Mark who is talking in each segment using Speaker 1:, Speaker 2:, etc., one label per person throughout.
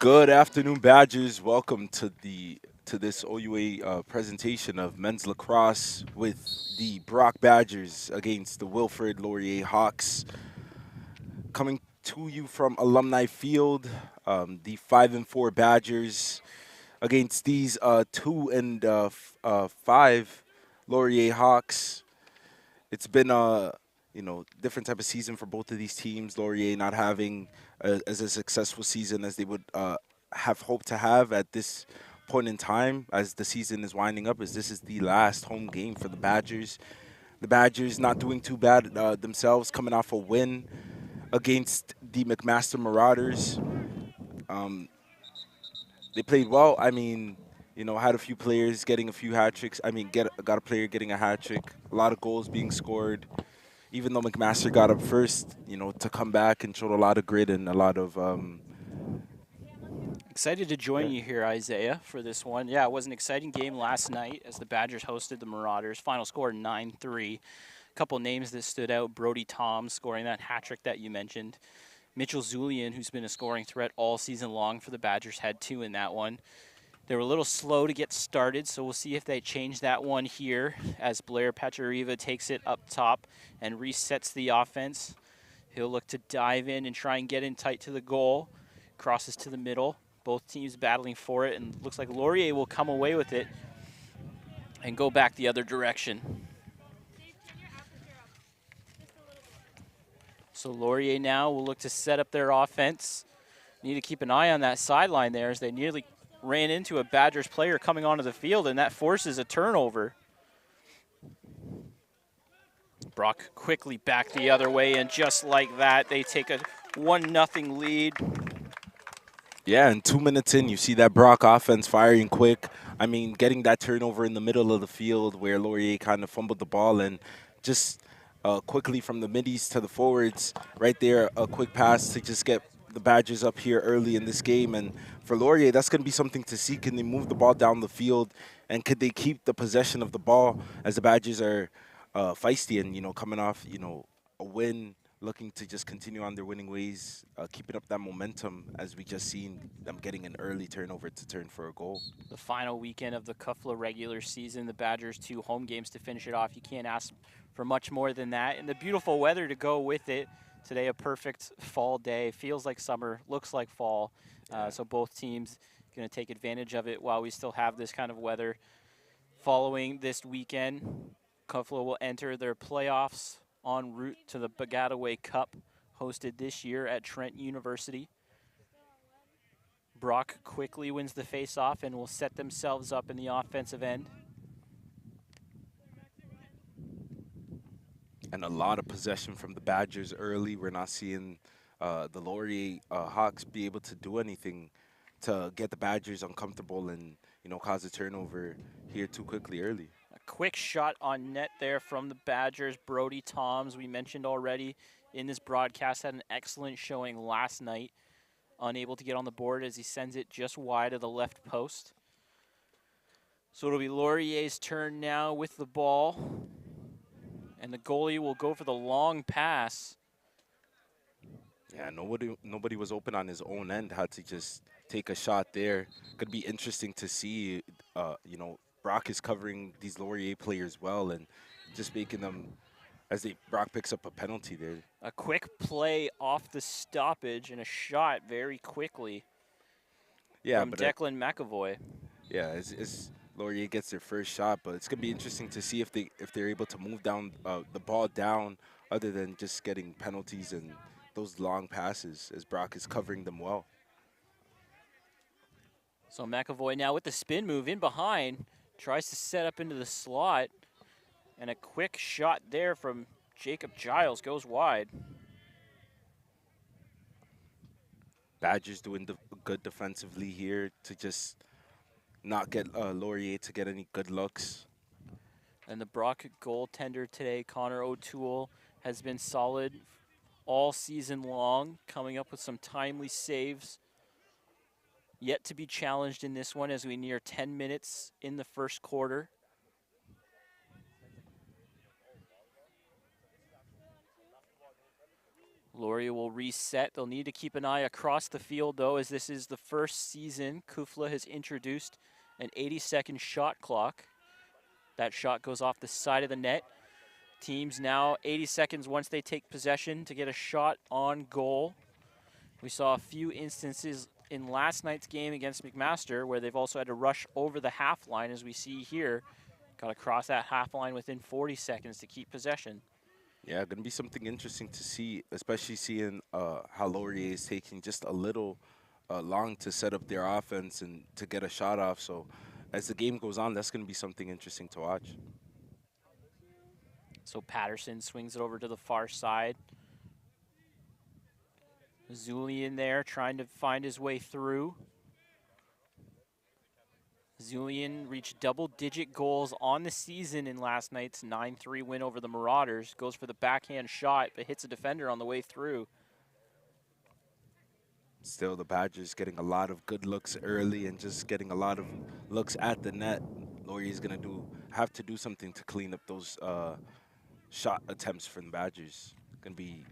Speaker 1: Good afternoon, Badgers. Welcome to this OUA presentation of men's lacrosse with the Brock Badgers against the Wilfrid Laurier Hawks. Coming to you from Alumni Field, the 5-4 Badgers against these 2-5 Laurier Hawks. It's been a different type of season for both of these teams. Laurier not having as a successful season as they would have hoped to have at this point in time, as the season is winding up. As this is the last home game for the Badgers. The Badgers not doing too bad themselves, coming off a win against the McMaster Marauders. Um, they played well. I mean, had a few players getting a few hat tricks. I mean, got a player getting a hat trick. A lot of goals being scored. Even though McMaster got up first, to come back and showed a lot of grit and a lot of
Speaker 2: Excited to join
Speaker 1: yeah.
Speaker 2: you here, Isaiah, for this one. Yeah, it was an exciting game last night as the Badgers hosted the Marauders. Final score 9-3. A couple names that stood out. Brody Tom scoring that hat trick that you mentioned. Mitchell Zulian, who's been a scoring threat all season long for the Badgers, had 2 in that one. They were a little slow to get started, so we'll see if they change that one here as Blair Pachariva takes it up top and resets the offense. He'll look to dive in and try and get in tight to the goal. Crosses to the middle. Both teams battling for it, and looks like Laurier will come away with it and go back the other direction. So Laurier now will look to set up their offense. Need to keep an eye on that sideline there as they nearly ran into a Badgers player coming onto the field, and that forces a turnover. Brock quickly back the other way, and just like that, they take a 1-0 lead.
Speaker 1: Yeah, and 2 minutes in, you see that Brock offense firing quick. I mean, getting that turnover in the middle of the field where Laurier kind of fumbled the ball, and just quickly from the middies to the forwards, right there, a quick pass to just get the Badgers up here early in this game. And for Laurier, that's going to be something to see. Can they move the ball down the field, and could they keep the possession of the ball as the Badgers are feisty and, coming off, a win, looking to just continue on their winning ways, keeping up that momentum as we just seen them getting an early turnover to turn for a goal.
Speaker 2: The final weekend of the CUFLA regular season, the Badgers 2 home games to finish it off. You can't ask for much more than that. And the beautiful weather to go with it. Today, a perfect fall day. Feels like summer, looks like fall. So both teams going to take advantage of it while we still have this kind of weather. Following this weekend, CUFLA will enter their playoffs en route to the Bagataway Cup, hosted this year at Trent University. Brock quickly wins the face-off and will set themselves up in the offensive end.
Speaker 1: And a lot of possession from the Badgers early. We're not seeing the Laurier Hawks be able to do anything to get the Badgers uncomfortable and, cause a turnover here too quickly early.
Speaker 2: A quick shot on net there from the Badgers. Brody Toms, we mentioned already in this broadcast, had an excellent showing last night. Unable to get on the board as he sends it just wide of the left post. So it'll be Laurier's turn now with the ball. And the goalie will go for the long pass.
Speaker 1: Yeah, nobody was open on his own end. Had to just take a shot there. Could be interesting to see. Brock is covering these Laurier players well and just making them Brock picks up a penalty there.
Speaker 2: A quick play off the stoppage and a shot very quickly from Declan McAvoy.
Speaker 1: Yeah, as Laurier gets their first shot, but it's gonna be interesting to see if they're able to move down the ball down, other than just getting penalties and those long passes, as Brock is covering them well.
Speaker 2: So McAvoy now with the spin move in behind, tries to set up into the slot, and a quick shot there from Jacob Giles goes wide.
Speaker 1: Badgers doing good defensively here to just not get Laurier to get any good looks.
Speaker 2: And the Brock goaltender today, Connor O'Toole, has been solid all season long, coming up with some timely saves. Yet to be challenged in this one as we near 10 minutes in the first quarter. Laurier will reset. They'll need to keep an eye across the field, though, as this is the first season Kufla has introduced an 80-second shot clock. That shot goes off the side of the net. Teams now 80 seconds once they take possession to get a shot on goal. We saw a few instances in last night's game against McMaster where they've also had to rush over the half line, as we see here. Got to cross that half line within 40 seconds to keep possession.
Speaker 1: Yeah, going to be something interesting to see, especially seeing how Laurier is taking just a little long to set up their offense and to get a shot off. So as the game goes on, that's going to be something interesting to watch.
Speaker 2: So Patterson swings it over to the far side. Zulian there trying to find his way through. Zulian reached double-digit goals on the season in last night's 9-3 win over the Marauders. Goes for the backhand shot, but hits a defender on the way through.
Speaker 1: Still, the Badgers getting a lot of good looks early and just getting a lot of looks at the net. Laurier's going to have to do something to clean up those shot attempts from the Badgers. Going to be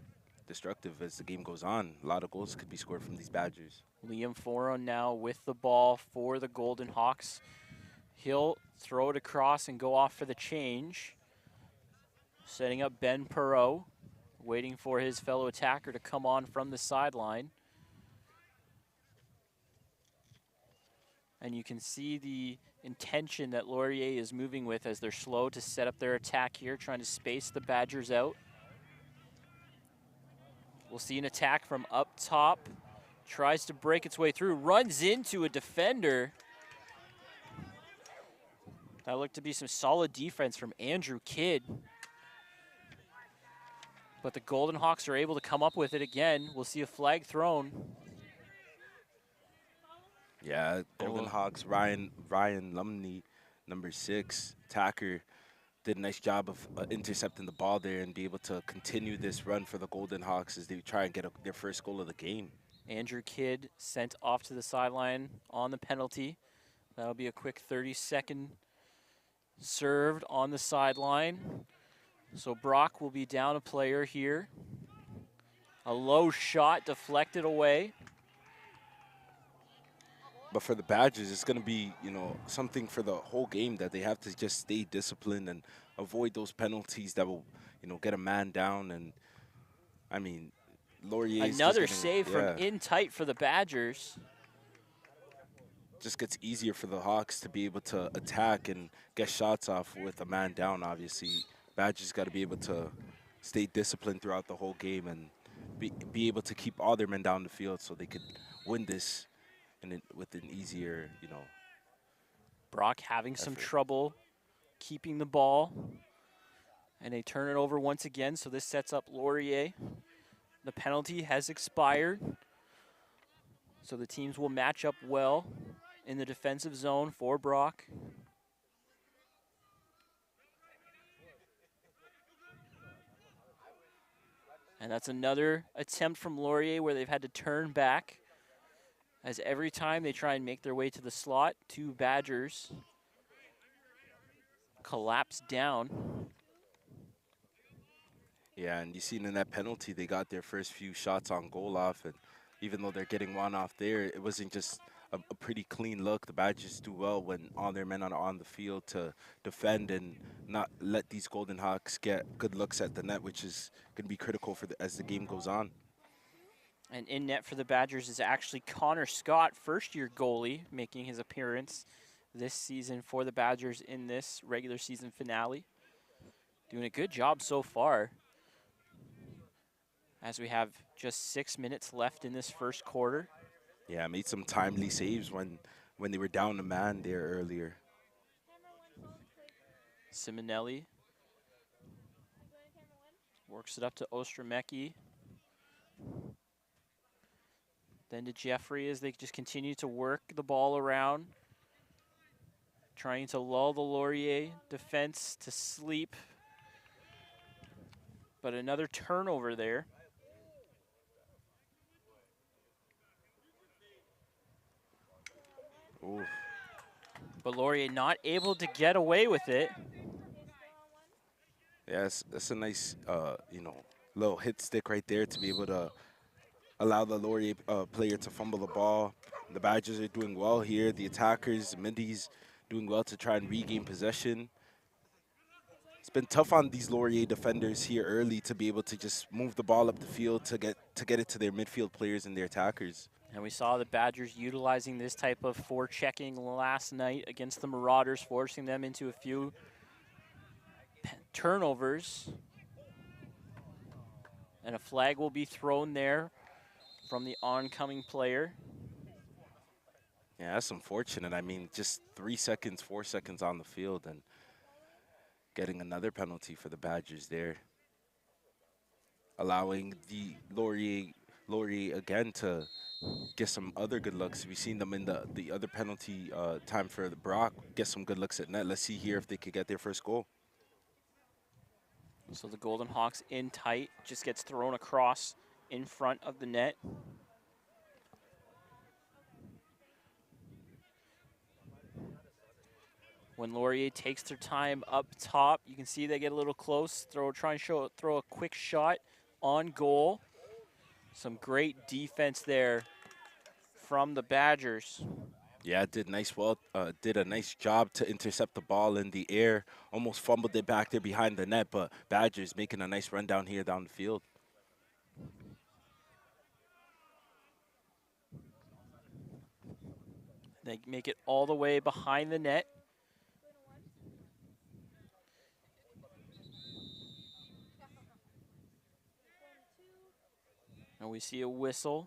Speaker 1: destructive as the game goes on. A lot of goals could be scored from these Badgers.
Speaker 2: Liam Foran now with the ball for the Golden Hawks. He'll throw it across and go off for the change. Setting up Ben Perot, waiting for his fellow attacker to come on from the sideline. And you can see the intention that Laurier is moving with as they're slow to set up their attack here, trying to space the Badgers out. We'll see an attack from up top. Tries to break its way through, runs into a defender. That looked to be some solid defense from Andrew Kidd. But the Golden Hawks are able to come up with it again. We'll see a flag thrown.
Speaker 1: Yeah, Golden Hawks, Ryan Lumney, number 6, attacker, did a nice job of intercepting the ball there and be able to continue this run for the Golden Hawks as they try and get their first goal of the game.
Speaker 2: Andrew Kidd sent off to the sideline on the penalty. That'll be a quick 30-second served on the sideline. So Brock will be down a player here. A low shot deflected away.
Speaker 1: But for the Badgers, it's going to be, something for the whole game that they have to just stay disciplined and avoid those penalties that will, get a man down. And, I mean, Laurier
Speaker 2: another save from in tight for the Badgers.
Speaker 1: Just gets easier for the Hawks to be able to attack and get shots off with a man down, obviously. Badgers got to be able to stay disciplined throughout the whole game and be able to keep all their men down the field so they could win this with an easier,
Speaker 2: Brock having some
Speaker 1: effort.
Speaker 2: trouble keeping the ball. And they turn it over once again, so this sets up Laurier. The penalty has expired. So the teams will match up well in the defensive zone for Brock. And that's another attempt from Laurier where they've had to turn back, as every time they try and make their way to the slot, 2 Badgers collapse down.
Speaker 1: Yeah, and you seen in that penalty, they got their first few shots on goal off, and even though they're getting one off there, it wasn't just a pretty clean look. The Badgers do well when all their men are on the field to defend and not let these Golden Hawks get good looks at the net, which is going to be critical as the game goes on.
Speaker 2: And in net for the Badgers is actually Connor Scott, first-year goalie, making his appearance this season for the Badgers in this regular season finale. Doing a good job so far, as we have just 6 minutes left in this first quarter.
Speaker 1: Yeah, made some timely saves when they were down a man there earlier.
Speaker 2: Simonelli works it up to Ostromecki. Then to Jeffrey as they just continue to work the ball around, trying to lull the Laurier defense to sleep. But another turnover there.
Speaker 1: Ooh.
Speaker 2: But Laurier not able to get away with it.
Speaker 1: Yeah, that's a nice, Little hit stick right there to be able to allow the Laurier player to fumble the ball. The Badgers are doing well here. The attackers, Mindy's doing well to try and regain possession. It's been tough on these Laurier defenders here early to be able to just move the ball up the field to get it to their midfield players and their attackers.
Speaker 2: And we saw the Badgers utilizing this type of forechecking last night against the Marauders, forcing them into a few turnovers. And a flag will be thrown there from the oncoming player.
Speaker 1: Yeah, that's unfortunate. I mean, just 3 seconds, 4 seconds on the field and getting another penalty for the Badgers there. Allowing the Laurier again to get some other good looks. We've seen them in the other penalty time for the Brock, get some good looks at net. Let's see here if they could get their first goal.
Speaker 2: So the Golden Hawks in tight, just gets thrown across in front of the net. When Laurier takes their time up top, you can see they get a little close, try and throw a quick shot on goal. Some great defense there from the Badgers.
Speaker 1: Yeah, did a nice job to intercept the ball in the air. Almost fumbled it back there behind the net, but Badgers making a nice run down here down the field.
Speaker 2: They make it all the way behind the net. And we see a whistle.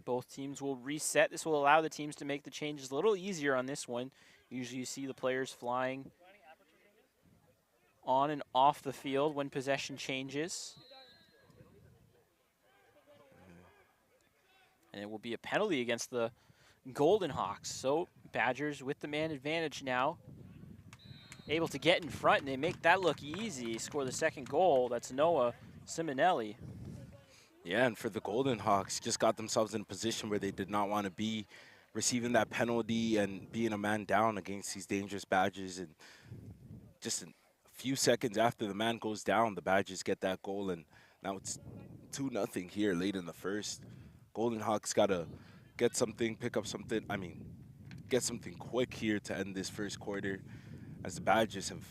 Speaker 2: Both teams will reset. This will allow the teams to make the changes a little easier on this one. Usually you see the players flying on and off the field when possession changes. And it will be a penalty against the Golden Hawks. So Badgers with the man advantage now. Able to get in front, and they make that look easy. Score the second goal. That's Noah Simonelli.
Speaker 1: Yeah, and for the Golden Hawks, just got themselves in a position where they did not want to be, receiving that penalty and being a man down against these dangerous Badgers. And just a few seconds after the man goes down, the Badgers get that goal, and now it's 2-0 here late in the first. Golden Hawks got to get something, pick up something. I mean, get something quick here to end this first quarter, as the Badgers have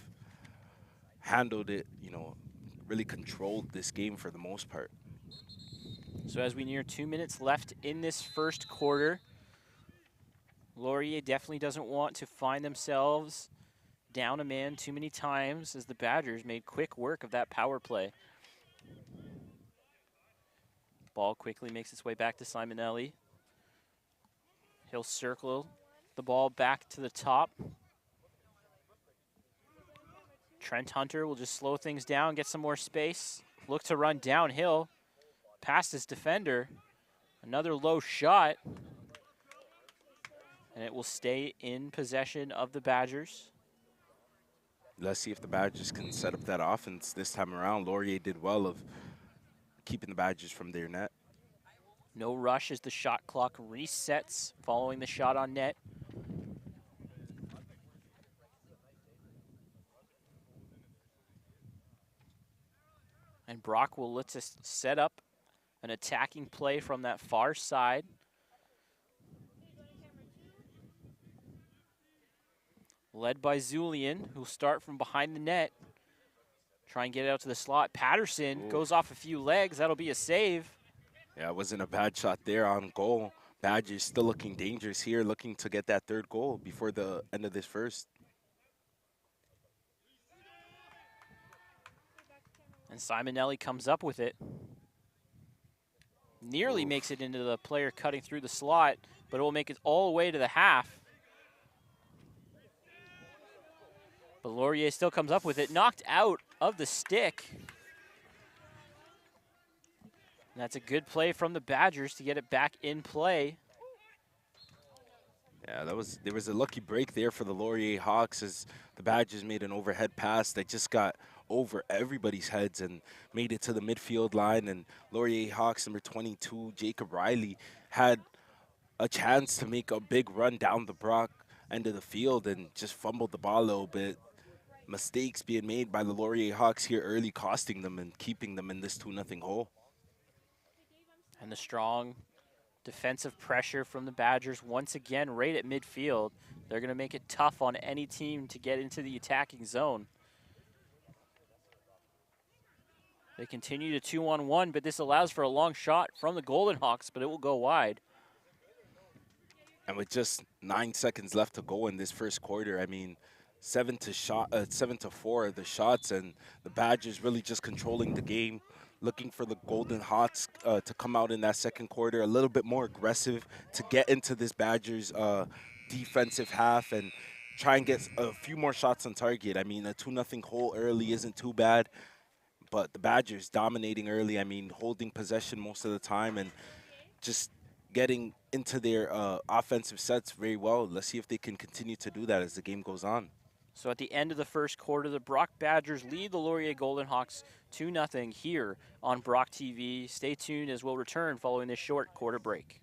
Speaker 1: handled it, really controlled this game for the most part.
Speaker 2: So as we near 2 minutes left in this first quarter, Laurier definitely doesn't want to find themselves down a man too many times, as the Badgers made quick work of that power play. Ball quickly makes its way back to Simonelli. He'll circle the ball back to the top. Trent Hunter will just slow things down, get some more space, look to run downhill past his defender. Another low shot. And it will stay in possession of the Badgers.
Speaker 1: Let's see if the Badgers can set up that offense this time around. Laurier did well of keeping the Badgers from their net.
Speaker 2: No rush as the shot clock resets following the shot on net. And Brock will let us set up an attacking play from that far side. Led by Zulian, who'll start from behind the net. Try and get it out to the slot. Patterson goes off a few legs. That'll be a save.
Speaker 1: Yeah, it wasn't a bad shot there on goal. Badgers still looking dangerous here, looking to get that third goal before the end of this first.
Speaker 2: And Simonelli comes up with it. Nearly makes it into the player cutting through the slot, but it will make it all the way to the half. But Laurier still comes up with it, knocked out of the stick. And that's a good play from the Badgers to get it back in play.
Speaker 1: Yeah, there was a lucky break there for the Laurier Hawks as the Badgers made an overhead pass that just got over everybody's heads and made it to the midfield line. And Laurier Hawks number 22, Jacob Riley, had a chance to make a big run down the Brock end of the field and just fumbled the ball a little bit. mistakes being made by the Laurier Hawks here early, costing them and keeping them in this 2-0 hole.
Speaker 2: And the strong defensive pressure from the Badgers once again right at midfield. They're going to make it tough on any team to get into the attacking zone. They continue to 2-on-1, but this allows for a long shot from the Golden Hawks, but it will go wide.
Speaker 1: And with just 9 seconds left to go in this first quarter, I mean, 7-4 the shots, and the Badgers really just controlling the game, looking for the Golden Hawks to come out in that second quarter a little bit more aggressive to get into this Badgers defensive half and try and get a few more shots on target. I mean, a 2-0 hole early isn't too bad, but the Badgers dominating early. I mean, holding possession most of the time and just getting into their offensive sets very well. Let's see if they can continue to do that as the game goes on.
Speaker 2: So at the end of the first quarter, the Brock Badgers lead the Laurier Golden Hawks 2-0 here on Brocktv. Stay tuned as we'll return following this short quarter break.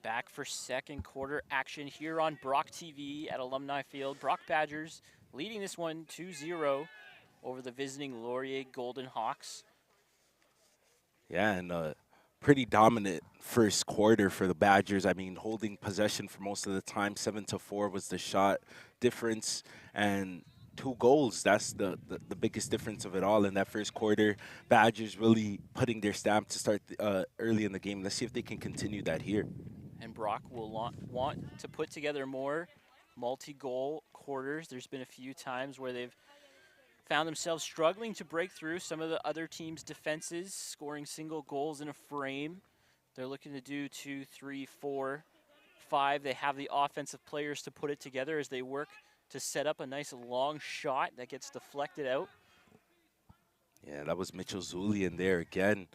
Speaker 2: Back for second quarter action here on Brocktv at Alumni Field. Brock Badgers leading this one 2-0 over the visiting Laurier Golden Hawks.
Speaker 1: Yeah, and pretty dominant first quarter for the Badgers. I mean, holding possession for most of the time. 7-4 was the shot difference, and 2 goals. That's the biggest difference of it all in that first quarter. Badgers really putting their stamp to start early in the game. Let's see if they can continue that here.
Speaker 2: And Brock will want to put together more multi-goal quarters. There's been a few times where they've found themselves struggling to break through some of the other team's defenses, scoring single goals in a frame. They're looking to do 2, 3, 4, 5. They have the offensive players to put it together as they work to set up a nice long shot that gets deflected out.
Speaker 1: Yeah, that was Mitchell Zulian there again.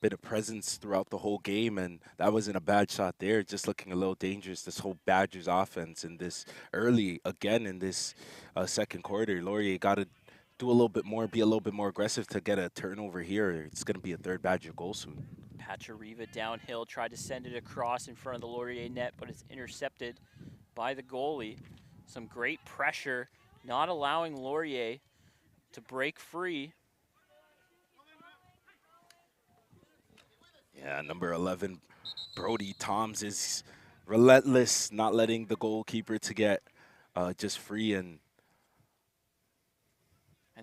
Speaker 1: Bit of presence throughout the whole game, and that wasn't a bad shot there. Just looking a little dangerous. This whole Badgers offense in this early again in this second quarter. Laurier got to do a little bit more, be a little bit more aggressive to get a turnover here. It's going to be a third Badger goal soon.
Speaker 2: Pachariva downhill, tried to send it across in front of the Laurier net, but it's intercepted by the goalie. Some great pressure, not allowing Laurier to break free.
Speaker 1: Yeah, number 11, Brody Toms is relentless, not letting the goalkeeper to get just free. And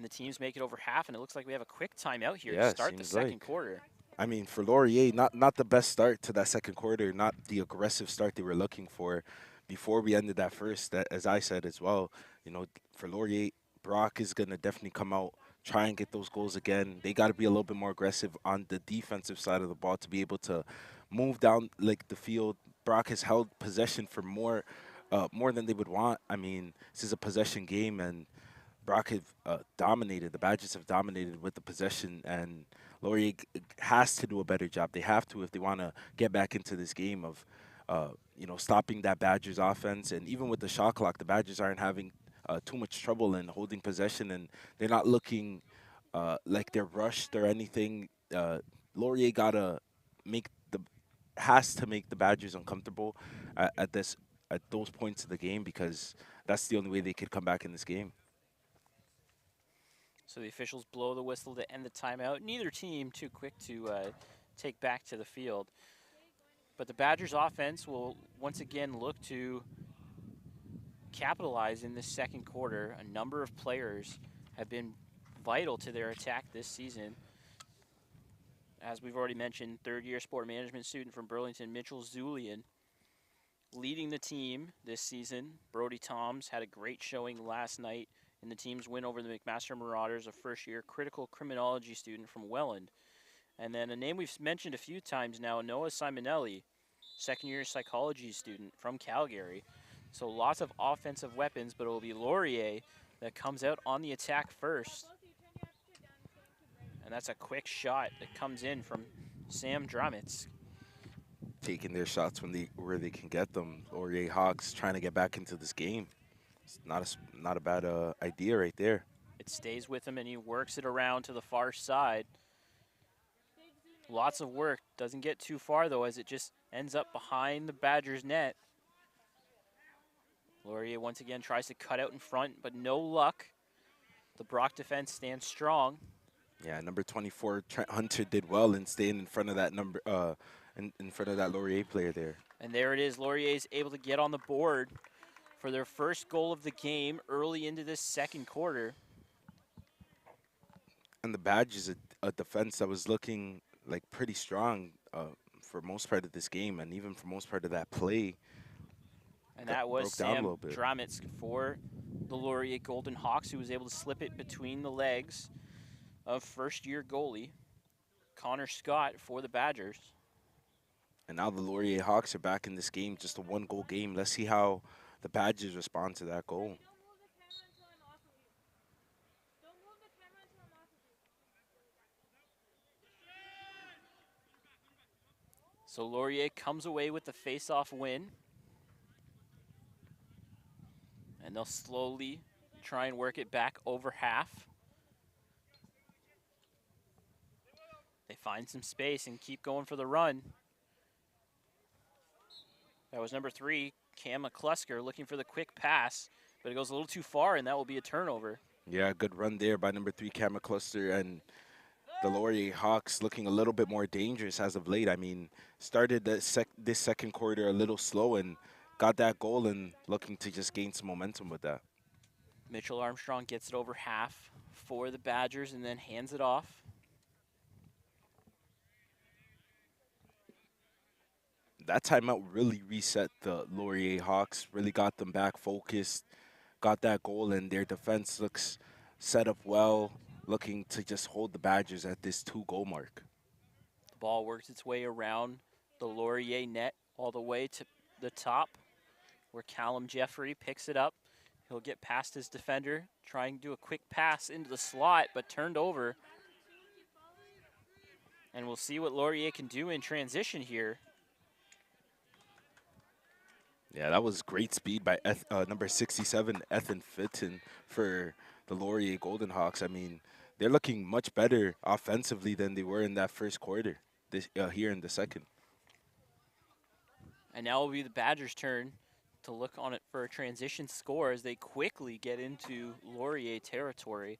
Speaker 2: the teams make it over half, and it looks like we have a quick timeout here to
Speaker 1: yeah,
Speaker 2: start the
Speaker 1: seems
Speaker 2: second
Speaker 1: like.
Speaker 2: quarter.
Speaker 1: I mean, for Laurier, not the best start to that second quarter, not the aggressive start they were looking for. before we ended that first, that, as I said as well, for Laurier, Brock is going to definitely come out, try and get those goals again. They got to be a little bit more aggressive on the defensive side of the ball to be able to move down like the field. Brock has held possession for more than they would want. I mean, this is a possession game, and Brock have dominated. The Badgers have dominated with the possession, and Laurier has to do a better job. They have to if they want to get back into this game of, stopping that Badgers offense. And even with the shot clock, the Badgers aren't having too much trouble in holding possession, and they're not looking like they're rushed or anything. Laurier gotta make the has to make the Badgers uncomfortable at those points of the game because that's the only way they could come back in this game.
Speaker 2: So the officials blow the whistle to end the timeout. Neither team too quick to take back to the field. But the Badgers offense will once again look to capitalize in this second quarter. A number of players have been vital to their attack this season. As we've already mentioned, third-year sport management student from Burlington, Mitchell Zulian, leading the team this season. Brody Toms had a great showing last night in the team's win over the McMaster Marauders, a first-year critical criminology student from Welland. And then a name we've mentioned a few times now, Noah Simonelli, second-year psychology student from Calgary. So lots of offensive weapons, but it will be Laurier that comes out on the attack first. And that's a quick shot that comes in from Sam Dramitz.
Speaker 1: Taking their shots where they can get them. Laurier Hawks trying to get back into this game. It's not a bad idea right there.
Speaker 2: It stays with him, and he works it around to the far side. Lots of work. Doesn't get too far, though, as it just ends up behind the Badgers' net. Laurier once again tries to cut out in front, but no luck. The Brock defense stands strong.
Speaker 1: Yeah, number 24 Trent Hunter did well in staying in front of that in front of that Laurier player there.
Speaker 2: And there it is. Laurier is able to get on the board for their first goal of the game early into this second quarter.
Speaker 1: And the Badge is a defense that was looking like pretty strong for most part of this game, and even for most part of that play.
Speaker 2: And that was
Speaker 1: Broke down a
Speaker 2: Sam
Speaker 1: little bit.
Speaker 2: Dramitz for the Laurier Golden Hawks, who was able to slip it between the legs of first-year goalie Connor Scott for the Badgers.
Speaker 1: And now the Laurier Hawks are back in this game, just a one-goal game. Let's see how the Badgers respond to that goal.
Speaker 2: So Laurier comes away with the face-off win. And they'll slowly try and work it back over half. They find some space and keep going for the run. That was number 3, Cam McClusker, looking for the quick pass, but it goes a little too far, and that will be a turnover.
Speaker 1: Yeah, good run there by number 3, Camera Cluster, and the Laurier Hawks looking a little bit more dangerous as of late. I mean, started this second quarter a little slow and got that goal and looking to just gain some momentum with that.
Speaker 2: Mitchell Armstrong gets it over half for the Badgers and then hands it off.
Speaker 1: That timeout really reset the Laurier Hawks, really got them back focused, got that goal, and their defense looks set up well, looking to just hold the Badgers at this 2-goal mark.
Speaker 2: The ball works its way around the Laurier net all the way to the top where Callum Jeffrey picks it up. He'll get past his defender, trying to do a quick pass into the slot, but turned over. And we'll see what Laurier can do in transition here.
Speaker 1: Yeah, that was great speed by number 67, Ethan Fitton, for the Laurier Golden Hawks. I mean, they're looking much better offensively than they were in that first quarter here in the second.
Speaker 2: And now will be the Badgers' turn to look on it for a transition score as they quickly get into Laurier territory.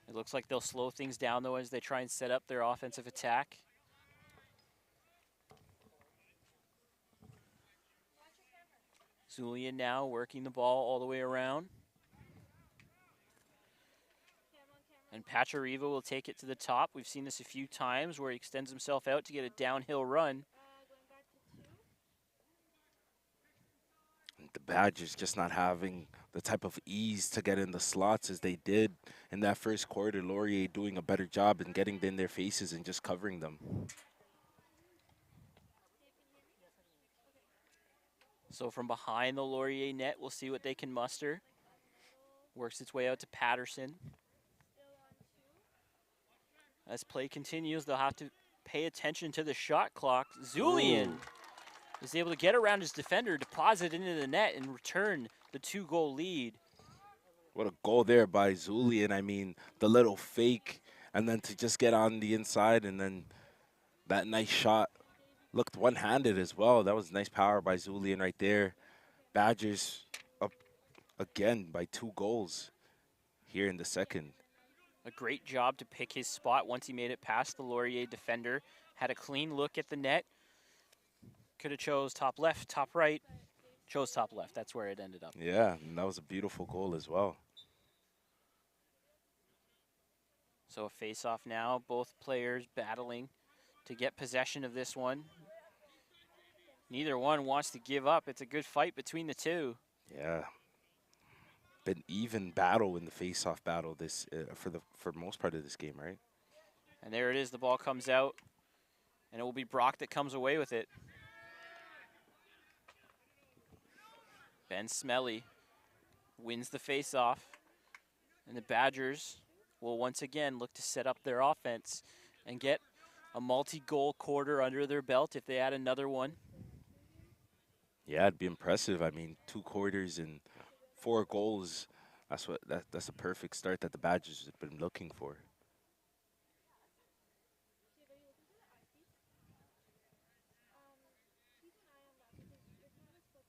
Speaker 2: It looks like they'll slow things down, though, as they try and set up their offensive attack. Zulian now working the ball all the way around. And Pachariva will take it to the top. We've seen this a few times where he extends himself out to get a downhill run.
Speaker 1: The Badgers just not having the type of ease to get in the slots as they did in that first quarter. Laurier doing a better job in getting in their faces and just covering them.
Speaker 2: So from behind the Laurier net, we'll see what they can muster. Works its way out to Patterson. As play continues, they'll have to pay attention to the shot clock. Zulian
Speaker 1: Ooh,
Speaker 2: is able to get around his defender, deposit into the net, and return the 2-goal lead.
Speaker 1: what a goal there by Zulian. I mean, the little fake, and then to just get on the inside, and then that nice shot. Looked one-handed as well. That was nice power by Zulian right there. Badgers up again by 2 goals here in the second.
Speaker 2: A great job to pick his spot once he made it past the Laurier defender. Had a clean look at the net. Could have chose top left, top right. Chose top left. That's where it ended up.
Speaker 1: Yeah, and that was a beautiful goal as well.
Speaker 2: So a face-off now. Both players battling to get possession of this one. Neither one wants to give up. It's a good fight between the two.
Speaker 1: Yeah, been even battle in the face-off battle this for most part of this game, right?
Speaker 2: And there it is. The ball comes out, and it will be Brock that comes away with it. Ben Smelly wins the face-off, and the Badgers will once again look to set up their offense and get a multi-goal quarter under their belt if they add another one.
Speaker 1: Yeah, it'd be impressive. I mean, 2 quarters and 4 goals. That's a perfect start that the Badgers have been looking for.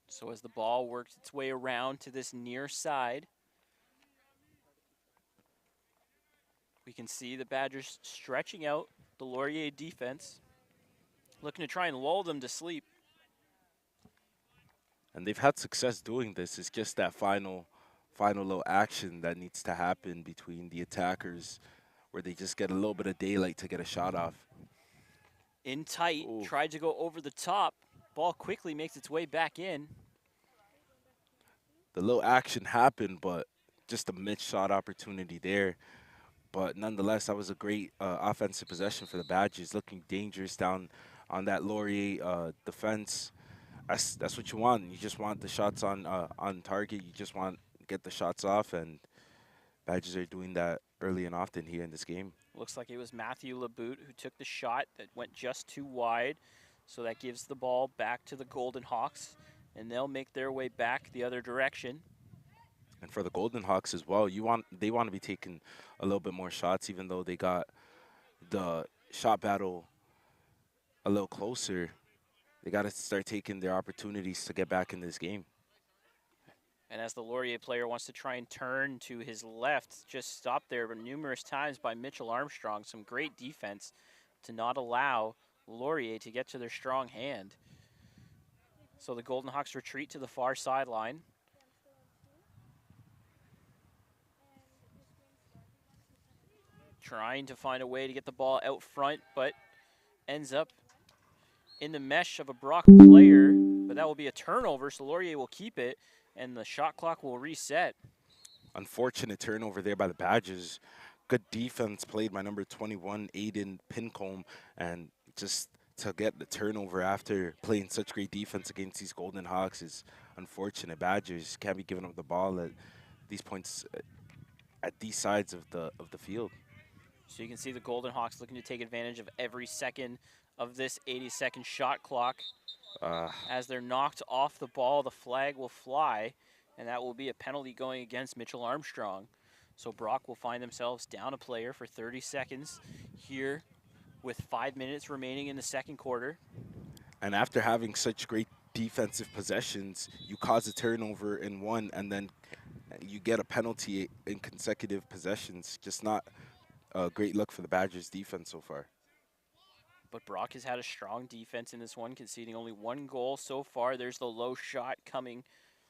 Speaker 2: So as the ball works its way around to this near side, we can see the Badgers stretching out the Laurier defense, looking to try and lull them to sleep.
Speaker 1: And they've had success doing this. It's just that final little action that needs to happen between the attackers where they just get a little bit of daylight to get a shot off.
Speaker 2: In tight,
Speaker 1: Ooh.
Speaker 2: tried to go over the top. Ball quickly makes its way back in.
Speaker 1: The little action happened, but just a missed shot opportunity there. But nonetheless, that was a great offensive possession for the Badgers, looking dangerous down on that Laurier defense. That's what you want. You just want the shots on target. You just want to get the shots off, and Badgers are doing that early and often here in this game.
Speaker 2: Looks like it was Matthew Laboute who took the shot that went just too wide. So that gives the ball back to the Golden Hawks, and they'll make their way back the other direction.
Speaker 1: And for the Golden Hawks as well, they want to be taking a little bit more shots, even though they got the shot battle a little closer. They got to start taking their opportunities to get back in this game.
Speaker 2: And as the Laurier player wants to try and turn to his left, just stopped there numerous times by Mitchell Armstrong. Some great defense to not allow Laurier to get to their strong hand. So the Golden Hawks retreat to the far sideline. Trying to find a way to get the ball out front, but ends up in the mesh of a Brock player. But that will be a turnover, so Laurier will keep it, and the shot clock will reset.
Speaker 1: Unfortunate turnover there by the Badgers. Good defense played by number 21, Aiden Pincombe, and just to get the turnover after playing such great defense against these Golden Hawks is unfortunate. Badgers can't be giving up the ball at these points at these sides of the field.
Speaker 2: So you can see the Golden Hawks looking to take advantage of every second of this 80-second shot clock. As they're knocked off the ball, the flag will fly, and that will be a penalty going against Mitchell Armstrong. So Brock will find themselves down a player for 30 seconds here with 5 minutes remaining in the second quarter.
Speaker 1: And after having such great defensive possessions, you cause a turnover in one, and then you get a penalty in consecutive possessions. Just not a great look for the Badgers defense so far.
Speaker 2: But Brock has had a strong defense in this one, conceding only 1 goal so far. There's the low shot coming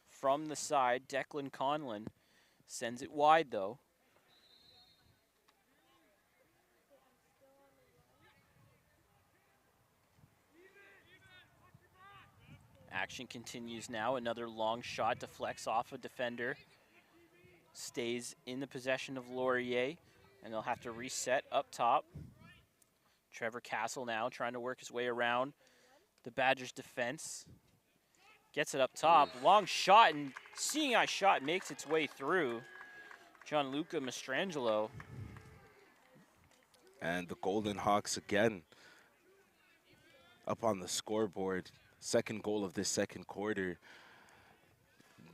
Speaker 2: from the side. Declan Conlon sends it wide, though. Action continues now. Another long shot deflects off a defender. Stays in the possession of Laurier, and they'll have to reset up top. Trevor Castle now trying to work his way around the Badgers defense. Gets it up top.
Speaker 1: Oof.
Speaker 2: Long shot, and seeing eye shot makes its way through. Gianluca Mastrangelo.
Speaker 1: And the Golden Hawks again up on the scoreboard. Second goal of this second quarter.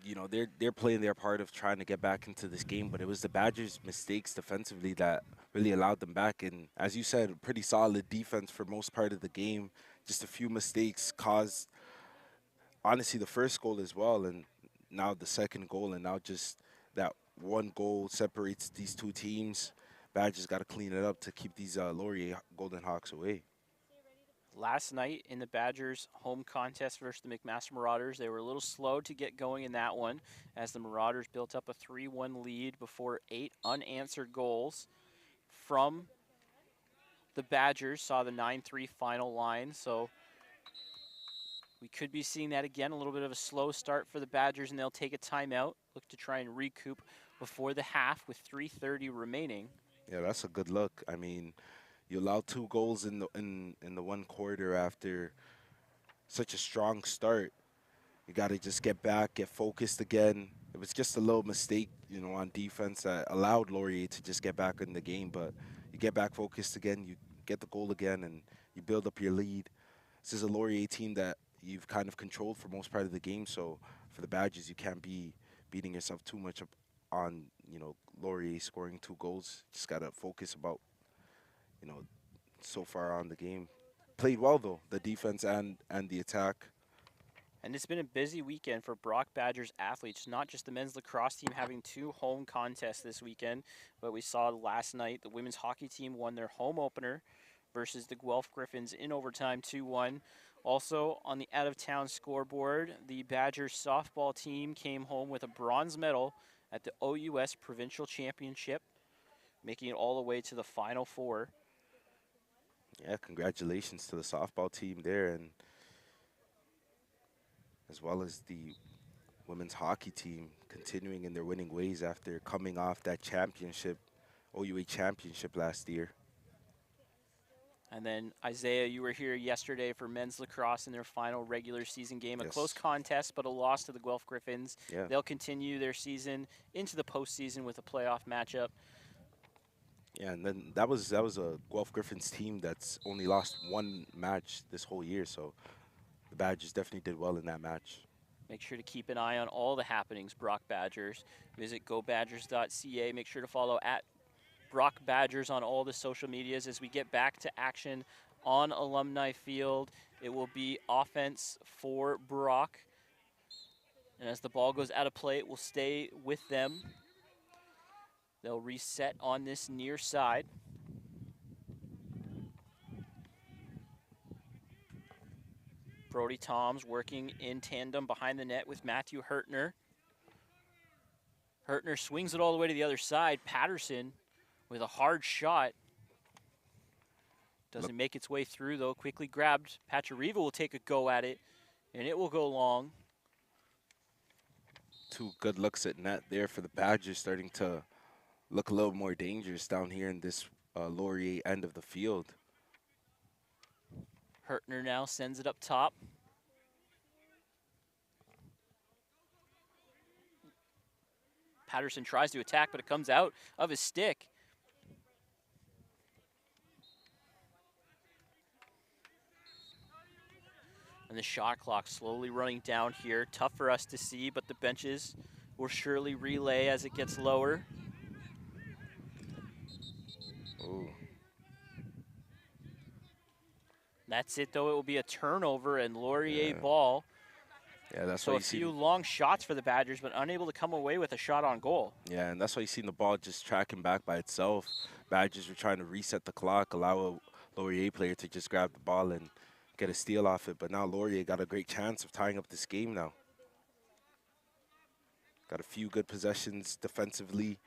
Speaker 1: You know, they're playing their part of trying to get back into this game, but it was the Badgers' mistakes defensively that really allowed them back. And as you said, pretty solid defense for most part of the game. Just a few mistakes caused, honestly, the first goal as well, and now the second goal, and now just that one goal separates these two teams. Badgers got to clean it up to keep these Laurier Golden Hawks away.
Speaker 2: Last night in the Badgers' home contest versus the McMaster Marauders, they were a little slow to get going in that one as the Marauders built up a 3-1 lead before 8 unanswered goals from the Badgers. Saw the 9-3 final line, so we could be seeing that again. A little bit of a slow start for the Badgers, and they'll take a timeout, look to try and recoup before the half with 3:30 remaining.
Speaker 1: Yeah, that's a good look. I mean, you allow 2 goals in the one quarter after such a strong start. You got to just get back, get focused again. It was just a little mistake, you know, on defense that allowed Laurier to just get back in the game. But you get back focused again, you get the goal again, and you build up your lead. This is a Laurier team that you've kind of controlled for most part of the game. So for the Badgers, you can't be beating yourself too much up on, you know, Laurier scoring 2 goals. Just got to focus about, you know, so far on the game. Played well, though, the defense and the attack.
Speaker 2: And it's been a busy weekend for Brock Badgers athletes, not just the men's lacrosse team having 2 home contests this weekend, but we saw last night the women's hockey team won their home opener versus the Guelph Griffins in overtime 2-1. Also on the out-of-town scoreboard, the Badgers softball team came home with a bronze medal at the OUS Provincial Championship, making it all the way to the Final Four.
Speaker 1: Yeah, congratulations to the softball team there, and as well as the women's hockey team continuing in their winning ways after coming off that championship, OUA championship last year.
Speaker 2: And then, Isaiah, you were here yesterday for men's lacrosse in their final regular season game. A close
Speaker 1: Yes.
Speaker 2: contest, but a loss to the Guelph Griffins.
Speaker 1: Yeah.
Speaker 2: They'll continue their season into the postseason with a playoff matchup.
Speaker 1: Yeah, and then that was a Guelph Griffins team that's only lost 1 match this whole year, so the Badgers definitely did well in that match.
Speaker 2: Make sure to keep an eye on all the happenings, Brock Badgers. Visit gobadgers.ca. Make sure to follow at Brock Badgers on all the social medias as we get back to action on Alumni Field. It will be offense for Brock. And as the ball goes out of play, it will stay with them. They'll reset on this near side. Brody Toms working in tandem behind the net with Matthew Hertner. Hertner swings it all the way to the other side. Patterson with a hard shot. Doesn't make its way through, though. Quickly grabbed. Pachariva will take a go at it, and it will go long.
Speaker 1: 2 good looks at net there for the Badgers, starting to look a little more dangerous down here in this Laurier end of the field.
Speaker 2: Hertner now sends it up top. Patterson tries to attack, but it comes out of his stick. And the shot clock slowly running down here. Tough for us to see, but the benches will surely relay as it gets lower.
Speaker 1: Ooh.
Speaker 2: That's it, though. It will be a turnover and Laurier
Speaker 1: Yeah.
Speaker 2: ball.
Speaker 1: Yeah, that's
Speaker 2: So
Speaker 1: why
Speaker 2: a
Speaker 1: you see.
Speaker 2: few long shots for the Badgers, but unable to come away with a shot on goal.
Speaker 1: Yeah, and that's why you seen the ball just tracking back by itself. Badgers were trying to reset the clock, allow a Laurier player to just grab the ball and get a steal off it. But now Laurier got a great chance of tying up this game now. Got a few good possessions defensively.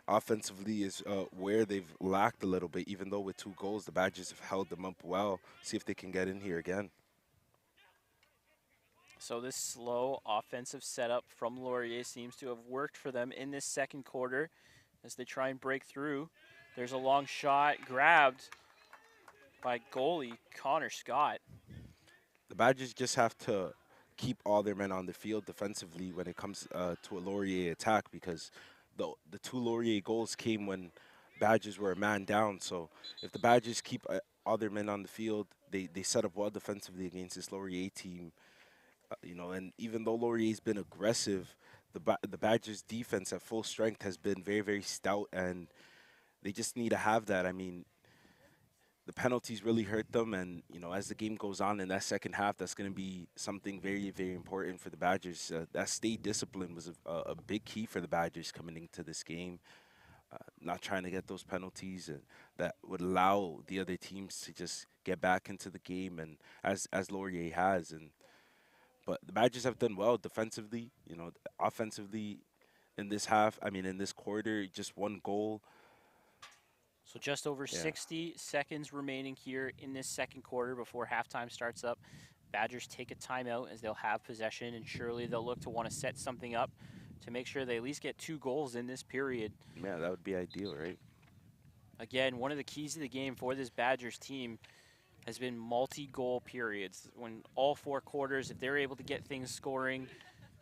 Speaker 1: Offensively is where they've lacked a little bit, even though with 2 goals, the Badgers have held them up well. See if they can get in here again.
Speaker 2: So this slow offensive setup from Laurier seems to have worked for them in this second quarter as they try and break through. There's a long shot grabbed by goalie Connor Scott.
Speaker 1: The Badgers just have to keep all their men on the field defensively when it comes to a Laurier attack because the two Laurier goals came when Badgers were a man down. So if the Badgers keep all their men on the field, they set up well defensively against this Laurier team. And even though Laurier's been aggressive, the Badgers' defense at full strength has been very, very stout, and they just need to have that. I mean, the penalties really hurt them, and as the game goes on in that second half, that's going to be something very, very important for the Badgers. That state discipline was a big key for the Badgers coming into this game. Not trying to get those penalties, and that would allow the other teams to just get back into the game, and as Laurier has, and but the Badgers have done well defensively. Offensively in this half. I mean, in this quarter, just one goal.
Speaker 2: So just over
Speaker 1: Yeah.
Speaker 2: 60 seconds remaining here in this second quarter before halftime starts up. Badgers take a timeout as they'll have possession, and surely they'll look to want to set something up to make sure they at least get 2 goals in this period.
Speaker 1: Yeah, that would be ideal, right?
Speaker 2: Again, one of the keys to the game for this Badgers team has been multi-goal periods. When all 4 quarters, if they're able to get things scoring,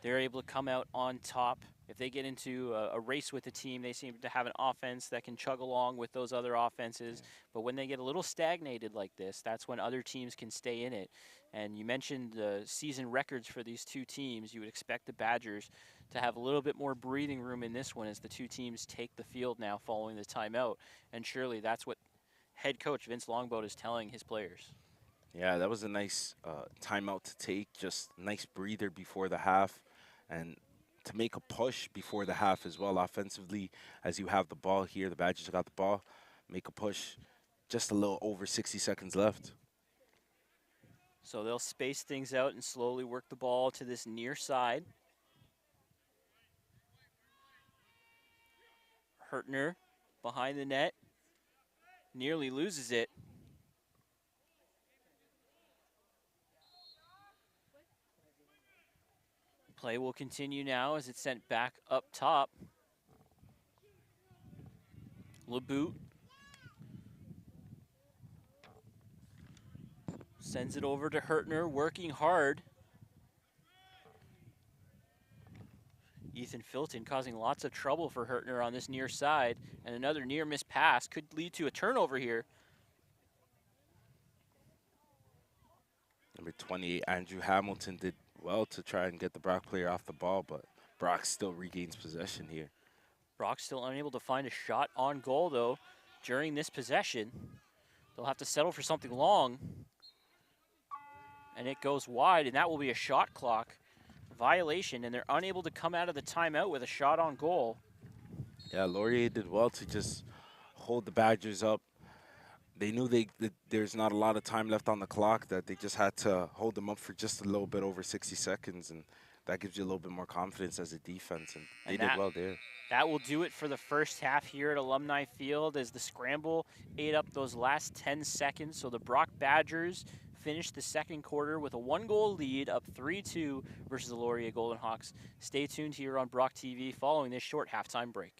Speaker 2: they're able to come out on top. If they get into a race with the team, they seem to have an offense that can chug along with those other offenses. But when they get a little stagnated like this, that's when other teams can stay in it. And you mentioned the season records for these two teams. You would expect the Badgers to have a little bit more breathing room in this one as the two teams take the field now following the timeout. And surely that's what head coach Vince Longboat is telling his players.
Speaker 1: Yeah, that was a nice timeout to take. Just nice breather before the half, and to make a push before the half as well offensively. As you have the ball here, the Badgers got the ball. Make a push. Just a little over 60 seconds left.
Speaker 2: So they'll space things out and slowly work the ball to this near side. Hurtner behind the net. Nearly loses it. Play will continue now as it's sent back up top. LeBoot sends it over to Hurtner, working hard. Ethan Filton causing lots of trouble for Hurtner on this near side, and another near miss pass could lead to a turnover here.
Speaker 1: Number 28, Andrew Hamilton did well to try and get the Brock player off the ball, but Brock still regains possession here.
Speaker 2: Brock still unable to find a shot on goal, though, during this possession. They'll have to settle for something long. And it goes wide, and that will be a shot clock violation, and they're unable to come out of the timeout with a shot on goal.
Speaker 1: Yeah, Laurier did well to just hold the Badgers up. They knew that there's not a lot of time left on the clock, that they just had to hold them up for just a little bit over 60 seconds, and that gives you a little bit more confidence as a defense, and they did well there.
Speaker 2: That will do it for the first half here at Alumni Field as the scramble ate up those last 10 seconds. So the Brock Badgers finished the second quarter with a 1-goal lead, up 3-2 versus the Laurier Golden Hawks. Stay tuned here on Brocktv following this short halftime break.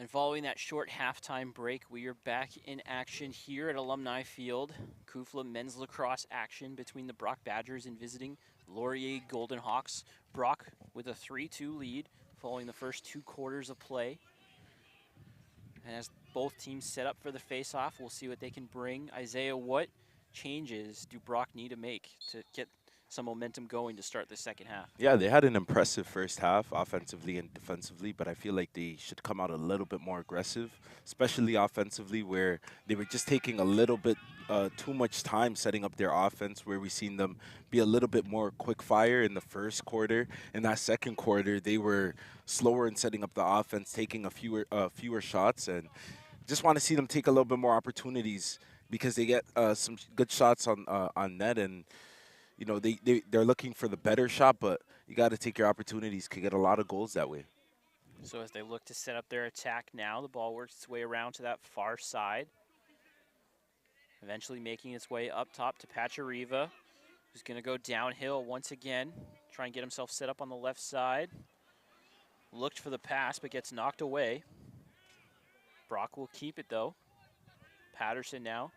Speaker 2: And following that short halftime break, we are back in action here at Alumni Field. Kufla men's lacrosse action between the Brock Badgers and visiting Laurier Golden Hawks. Brock with a 3-2 lead following the first 2 quarters of play. And as both teams set up for the face-off, we'll see what they can bring. Isaiah, what changes do Brock need to make to get some momentum going to start the second half?
Speaker 1: Yeah, they had an impressive first half, offensively and defensively, but I feel like they should come out a little bit more aggressive, especially offensively, where they were just taking a little bit too much time setting up their offense, where we seen them be a little bit more quick fire in the first quarter. In that second quarter, they were slower in setting up the offense, taking a fewer shots, and just want to see them take a little bit more opportunities because they get some good shots on net, and you know they're looking for the better shot, but you got to take your opportunities. Could get a lot of goals that way.
Speaker 2: So as they look to set up their attack now, the ball works its way around to that far side. Eventually making its way up top to Pachariva, who's going to go downhill once again, try and get himself set up on the left side. Looked for the pass, but gets knocked away. Brock will keep it, though. Patterson now.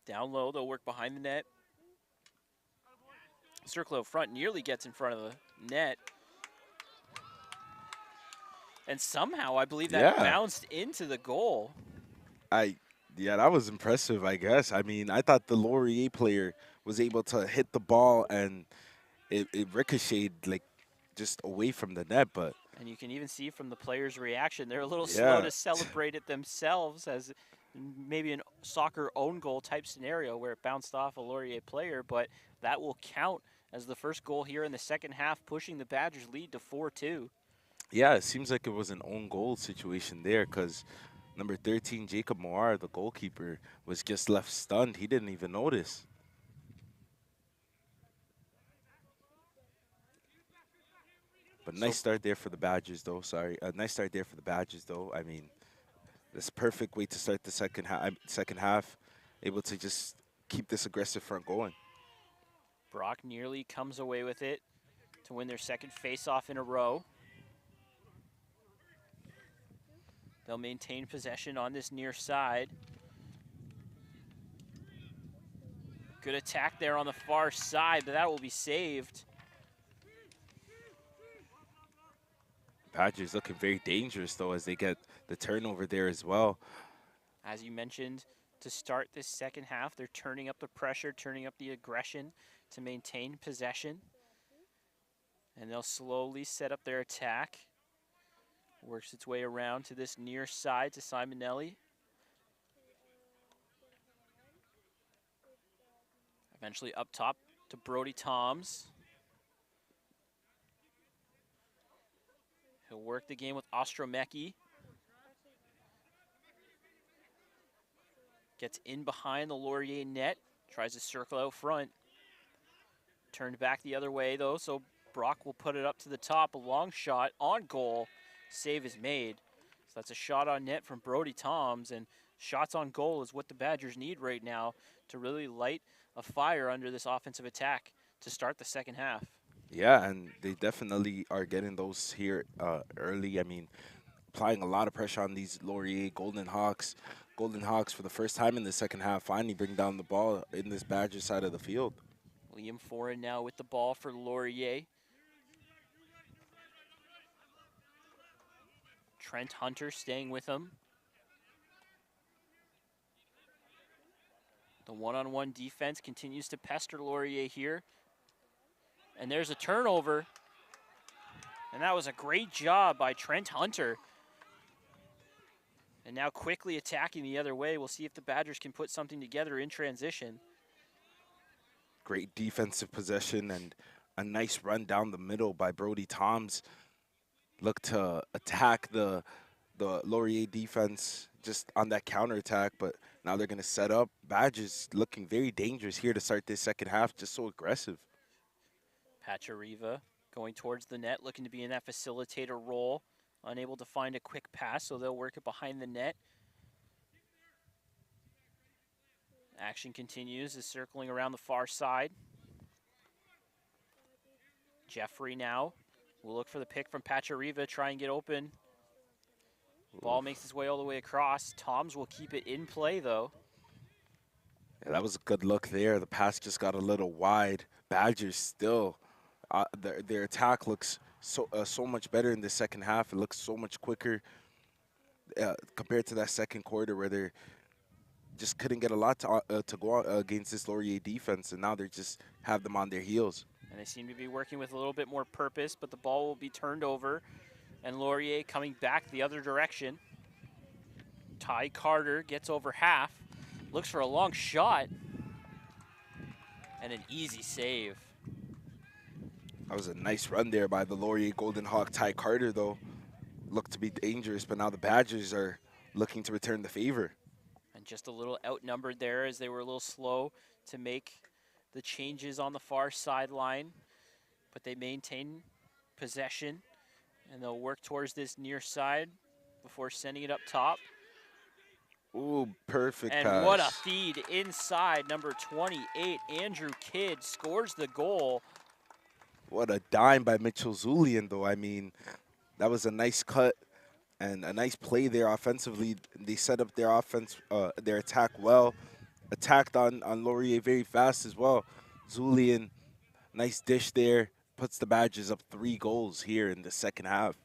Speaker 2: Down low, they'll work behind the net. Circle out front, nearly gets in front of the net. And somehow, I believe that
Speaker 1: Yeah,
Speaker 2: bounced into the goal.
Speaker 1: I yeah, that was impressive. I guess. I mean, I thought the Laurier player was able to hit the ball and it ricocheted like just away from the net, but
Speaker 2: And you can even see from the players' reaction, they're a little slow
Speaker 1: yeah.
Speaker 2: to celebrate it themselves, as maybe a soccer own goal type scenario where it bounced off a Laurier player, but that will count as the first goal here in the second half, pushing the Badgers' lead to 4-2.
Speaker 1: Yeah, it seems like it was an own goal situation there because number 13, Jacob Moir, the goalkeeper, was just left stunned. He didn't even notice. But
Speaker 2: So
Speaker 1: nice start there for the Badgers, though. Sorry, nice start there for the Badgers, though. I mean, that's a perfect way to start the second half. Second half, able to just keep this aggressive front going.
Speaker 2: Brock nearly comes away with it to win their second face-off in a row. They'll maintain possession on this near side. Good attack there on the far side, but that will be saved.
Speaker 1: Badgers looking very dangerous, though, as they get the turnover there as well.
Speaker 2: As you mentioned, to start this second half, they're turning up the pressure, turning up the aggression to maintain possession. And they'll slowly set up their attack. Works its way around to this near side to Simonelli. Eventually up top to Brody Toms. He'll work the game with Ostromecki. Gets in behind the Laurier net. Tries to circle out front. Turned back the other way, though, so Brock will put it up to the top. A long shot on goal. Save is made. So that's a shot on net from Brody Toms, and shots on goal is what the Badgers need right now to really light a fire under this offensive attack to start the second half.
Speaker 1: Yeah, and they definitely are getting those here early. I mean, applying a lot of pressure on these Laurier Golden Hawks. Golden Hawks, for the first time in the second half, finally bring down the ball in this Badger side of the field.
Speaker 2: Liam Foran now with the ball for Laurier. Trent Hunter staying with him. The one-on-one defense continues to pester Laurier here. And there's a turnover. And that was a great job by Trent Hunter. And now quickly attacking the other way. We'll see if the Badgers can put something together in transition.
Speaker 1: Great defensive possession and a nice run down the middle by Brody Toms. Look to attack the Laurier defense just on that counterattack, but now they're going to set up. Badgers looking very dangerous here to start this second half, just so aggressive.
Speaker 2: Pachariva going towards the net, looking to be in that facilitator role. Unable to find a quick pass, so they'll work it behind the net. Action continues, is circling around the far side. Jeffrey now We'll look for the pick from Pachariva, try and get open. Ball
Speaker 1: Oof.
Speaker 2: makes its way all the way across. Toms will keep it in play, though.
Speaker 1: Yeah, that was a good look there. The pass just got a little wide. Badgers still, their attack looks so much better in the second half. It looks so much quicker compared to that second quarter where they just couldn't get a lot to go out against this Laurier defense, and now they just have them on their heels.
Speaker 2: And they seem to be working with a little bit more purpose, but the ball will be turned over. And Laurier coming back the other direction. Ty Carter gets over half. Looks for a long shot. And an easy save.
Speaker 1: That was a nice run there by the Laurier Golden Hawk. Ty Carter, though, looked to be dangerous, but now the Badgers are looking to return the favor.
Speaker 2: And just a little outnumbered there as they were a little slow to make the changes on the far sideline. But they maintain possession, and they'll work towards this near side before sending it up top.
Speaker 1: Ooh, perfect
Speaker 2: And what a
Speaker 1: pass.
Speaker 2: feed inside. Number 28, Andrew Kidd, scores the goal.
Speaker 1: What a dime by Mitchell Zulian, though. I mean, that was a nice cut and a nice play there offensively. They set up their offense, their attack well. Attacked on Laurier very fast as well. Zulian, nice dish there. Puts the Badgers up 3 goals here in the second half.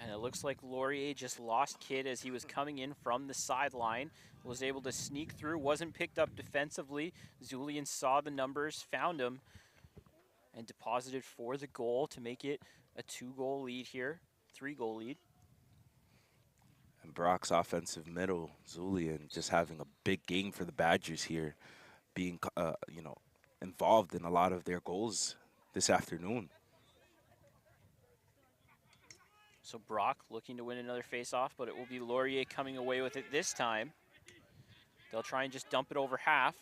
Speaker 2: And it looks like Laurier just lost Kidd as he was coming in from the sideline. Was able to sneak through, wasn't picked up defensively. Zulian saw the numbers, found him, and deposited for the goal to make it a 2-goal lead here, 3-goal lead.
Speaker 1: And Brock's offensive middle, Zulian, just having a big game for the Badgers here, being involved in a lot of their goals this afternoon.
Speaker 2: So Brock looking to win another faceoff, but it will be Laurier coming away with it this time. They'll try and just dump it over half.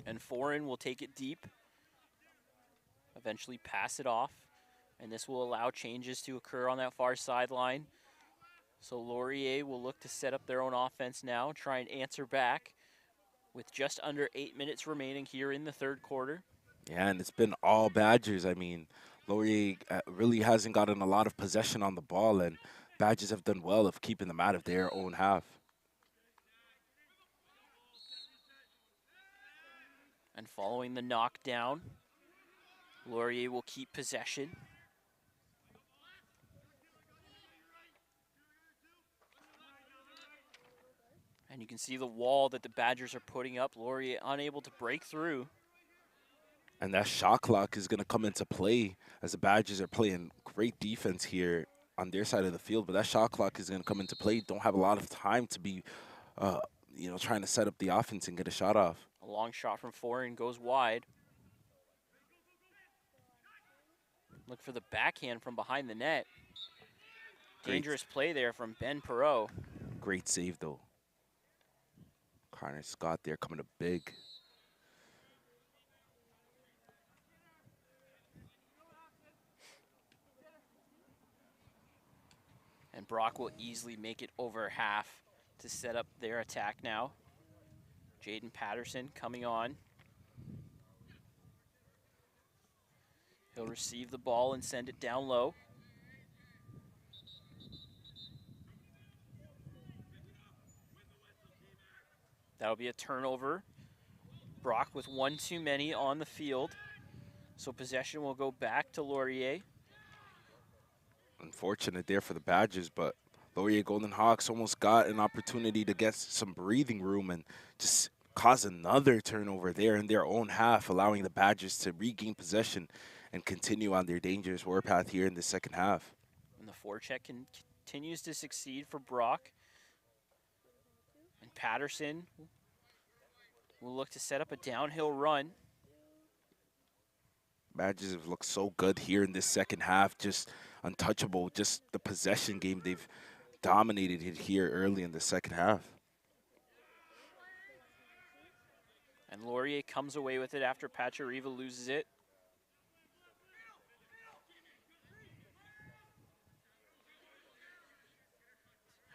Speaker 2: And Foreign will take it deep, eventually pass it off, and this will allow changes to occur on that far sideline. So Laurier will look to set up their own offense now, try and answer back with just under 8 minutes remaining here in the third quarter.
Speaker 1: Yeah, and it's been all Badgers. I mean, Laurier really hasn't gotten a lot of possession on the ball, and Badgers have done well of keeping them out of their own half.
Speaker 2: And following the knockdown, Laurier will keep possession. And you can see the wall that the Badgers are putting up. Laurier unable to break through.
Speaker 1: And that shot clock is going to come into play as the Badgers are playing great defense here on their side of the field. But that shot clock is going to come into play. Don't have a lot of time to be, trying to set up the offense and get a shot off.
Speaker 2: A long shot from Foreign goes wide. Look for the backhand from behind the net. Dangerous play there from Ben Perot.
Speaker 1: Great save, though. Connor Scott there coming up big.
Speaker 2: And Brock will easily make it over half to set up their attack now. Jaden Patterson coming on. He'll receive the ball and send it down low. That'll be a turnover. Brock with one too many on the field. So possession will go back to Laurier.
Speaker 1: Unfortunate there for the Badgers, but Laurier Golden Hawks almost got an opportunity to get some breathing room and just cause another turnover there in their own half, allowing the Badgers to regain possession and continue on their dangerous warpath here in the second half.
Speaker 2: And the forecheck continues to succeed for Brock. And Patterson will look to set up a downhill run.
Speaker 1: Badgers have looked so good here in this second half, just untouchable. Just the possession game, they've dominated it here early in the second half.
Speaker 2: And Laurier comes away with it after Pachariva loses it.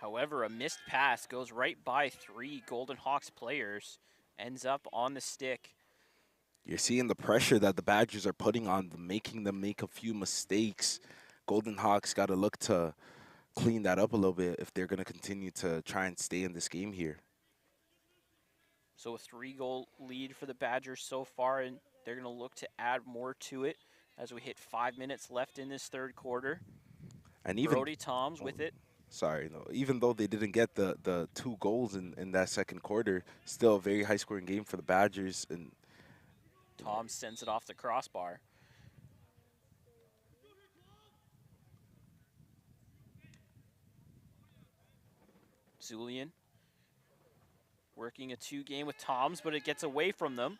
Speaker 2: However, a missed pass goes right by 3 Golden Hawks players. ends up on the stick.
Speaker 1: You're seeing the pressure that the Badgers are putting on them, making them make a few mistakes. Golden Hawks got to look to clean that up a little bit if they're going to continue to try and stay in this game here.
Speaker 2: So a 3-goal lead for the Badgers so far, and they're going to look to add more to it as we hit 5 minutes left in this third quarter.
Speaker 1: And even,
Speaker 2: Brody Toms
Speaker 1: oh,
Speaker 2: with it.
Speaker 1: sorry, no, even though they didn't get the 2 goals in that second quarter, still a very high scoring game for the Badgers. And you know,
Speaker 2: Toms sends it off the crossbar. Zulian working a 2-game with Toms, but it gets away from them.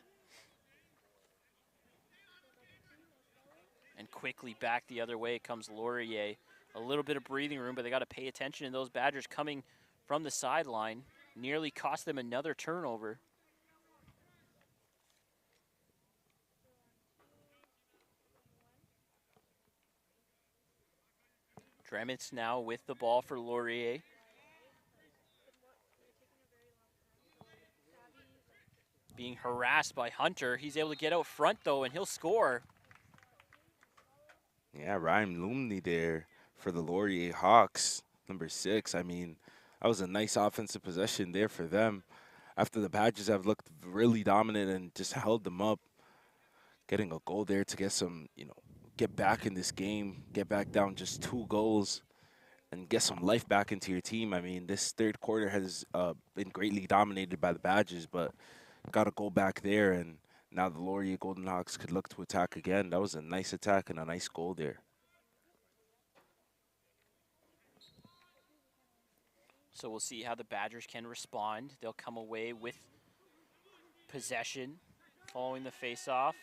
Speaker 2: And quickly back the other way comes Laurier. A little bit of breathing room, but they got to pay attention to those Badgers coming from the sideline. Nearly cost them another turnover. Dremitz now with the ball for Laurier. Being harassed by Hunter. He's able to get out front, though, and he'll score.
Speaker 1: yeah, Ryan Lumley there for the Laurier Hawks, number 6. I mean, that was a nice offensive possession there for them. After the Badgers have looked really dominant and just held them up, getting a goal there to get some, get back in this game, get back down just 2 goals, and get some life back into your team. I mean, this third quarter has been greatly dominated by the Badgers, but got to go back there, and now the Laurier Golden Hawks could look to attack again. That was a nice attack and a nice goal there.
Speaker 2: So we'll see how the Badgers can respond. They'll come away with possession following the faceoff.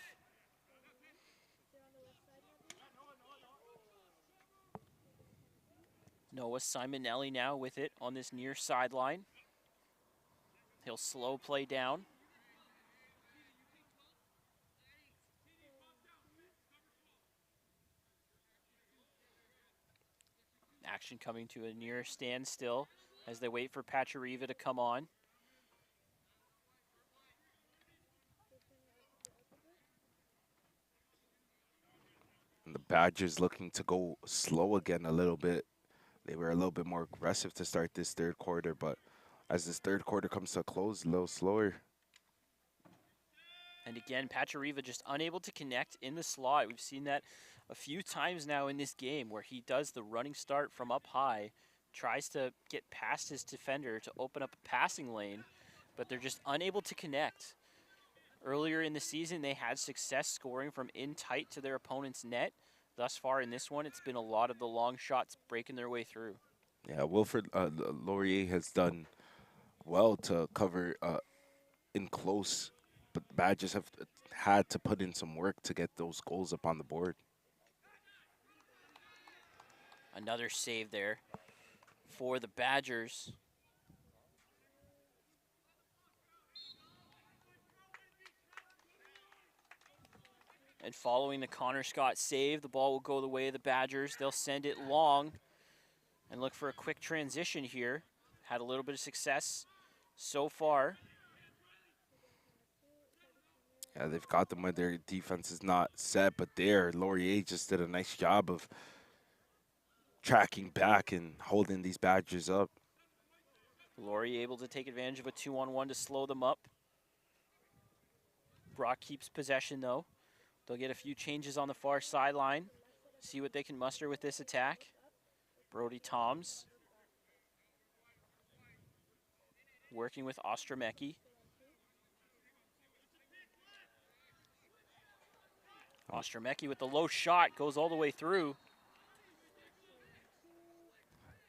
Speaker 2: Noah Simonelli now with it on this near sideline. He'll slow play down. Action coming to a near standstill as they wait for Pachariva to come on.
Speaker 1: And the Badgers looking to go slow again a little bit. They were a little bit more aggressive to start this third quarter, but as this third quarter comes to a close, a little slower.
Speaker 2: And again, Pachariva just unable to connect in the slot. We've seen that a few times now in this game where he does the running start from up high, tries to get past his defender to open up a passing lane, but they're just unable to connect. Earlier in the season, they had success scoring from in tight to their opponent's net. Thus far in this one, it's been a lot of the long shots breaking their way through.
Speaker 1: Yeah, Wilfred Laurier has done well to cover in close, but the Badgers have had to put in some work to get those goals up on the board.
Speaker 2: Another save there for the Badgers. And following the Connor Scott save, the ball will go the way of the Badgers. They'll send it long and look for a quick transition here. Had a little bit of success so far.
Speaker 1: Yeah, they've got them when their defense is not set, but there, Laurier just did a nice job of tracking back and holding these Badgers up.
Speaker 2: Laurier able to take advantage of a 2-on-1 to slow them up. Brock keeps possession though. They'll get a few changes on the far sideline. See what they can muster with this attack. Brody Toms working with Ostromecki. Ostromecki with the low shot goes all the way through.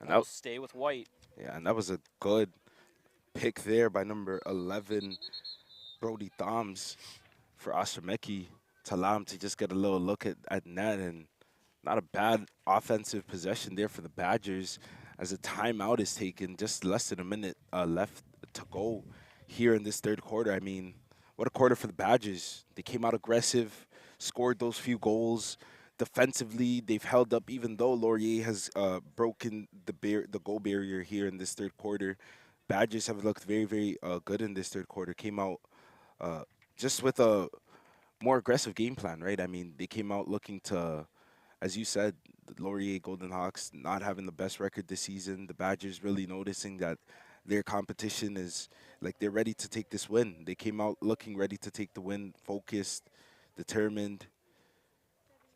Speaker 1: And
Speaker 2: That'll stay with White.
Speaker 1: yeah, and that was a good pick there by number 11, Brody Thoms, for Ostromecki to allow him to just get a little look at net, and not a bad offensive possession there for the Badgers as a timeout is taken. Just less than a minute left to go here in this third quarter. I mean, what a quarter for the Badgers. They came out aggressive, scored those few goals. Defensively, they've held up even though Laurier has broken the goal barrier here in this third quarter. Badgers have looked very, very good in this third quarter. Came out uh, just with a more aggressive game plan, right? I mean, they came out looking to, as you said, the Laurier Golden Hawks not having the best record this season. The Badgers really noticing that their competition is like they're ready to take this win. They came out looking ready to take the win, focused, determined.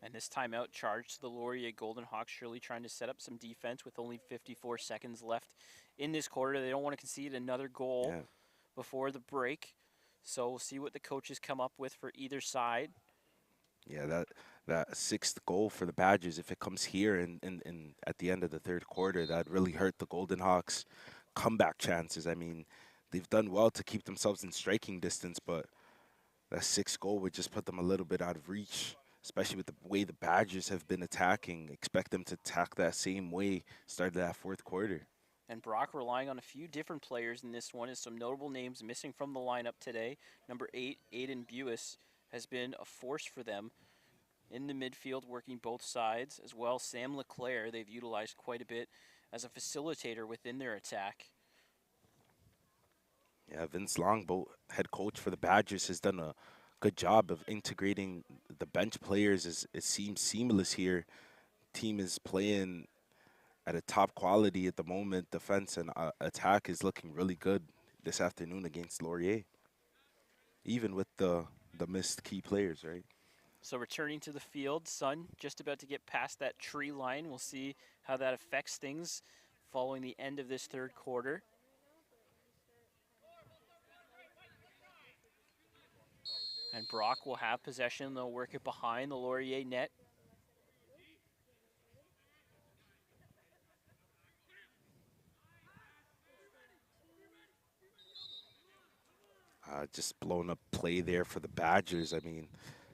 Speaker 2: And this timeout charged to the Laurier Golden Hawks, surely trying to set up some defense with only 54 seconds left in this quarter. They don't want to concede another goal
Speaker 1: Yeah,
Speaker 2: before the break. So we'll see what the coaches come up with for either side.
Speaker 1: yeah. That sixth goal for the Badgers, if it comes here in at the end of the third quarter, that really hurt the Golden Hawks' comeback chances. I mean, they've done well to keep themselves in striking distance, but that sixth goal would just put them a little bit out of reach, especially with the way the Badgers have been attacking. Expect them to attack that same way started that fourth quarter.
Speaker 2: And Brock relying on a few different players in this one, as some notable names missing from the lineup today. Number 8, Aiden Buis, has been a force for them in the midfield, working both sides. As well, Sam Leclerc, they've utilized quite a bit as a facilitator within their attack.
Speaker 1: Yeah, Vince Longboat, head coach for the Badgers, has done a good job of integrating the bench players. It seems seamless here. Team is playing at a top quality at the moment. Defense and attack is looking really good this afternoon against Laurier, even with the missed key players, right?
Speaker 2: So returning to the field, Sun just about to get past that tree line. We'll see how that affects things following the end of this third quarter. And Brock will have possession. They'll work it behind the Laurier net.
Speaker 1: Just blown up play there for the Badgers. I mean,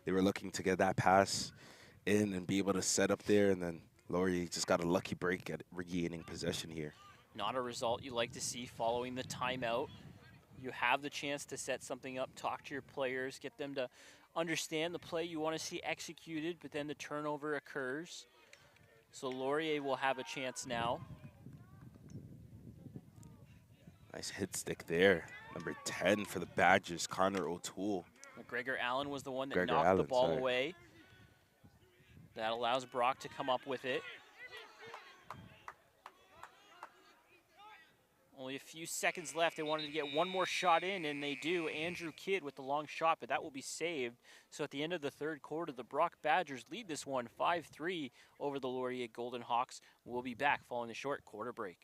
Speaker 1: they were looking to get that pass in and be able to set up there, and then Laurier just got a lucky break at regaining possession here.
Speaker 2: Not a result you like to see following the timeout. You have the chance to set something up, talk to your players, get them to understand the play you want to see executed, but then the turnover occurs. So Laurier will have a chance now.
Speaker 1: Nice hit stick there. Number 10 for the Badgers, Connor O'Toole.
Speaker 2: McGregor Allen was the one that
Speaker 1: Gregor
Speaker 2: knocked the
Speaker 1: Allen,
Speaker 2: ball
Speaker 1: sorry.
Speaker 2: away. That allows Brock to come up with it. Only a few seconds left. They wanted to get one more shot in, and they do. Andrew Kidd with the long shot, but that will be saved. So at the end of the third quarter, the Brock Badgers lead this one 5-3 over the Laurier Golden Hawks. We'll be back following the short quarter break.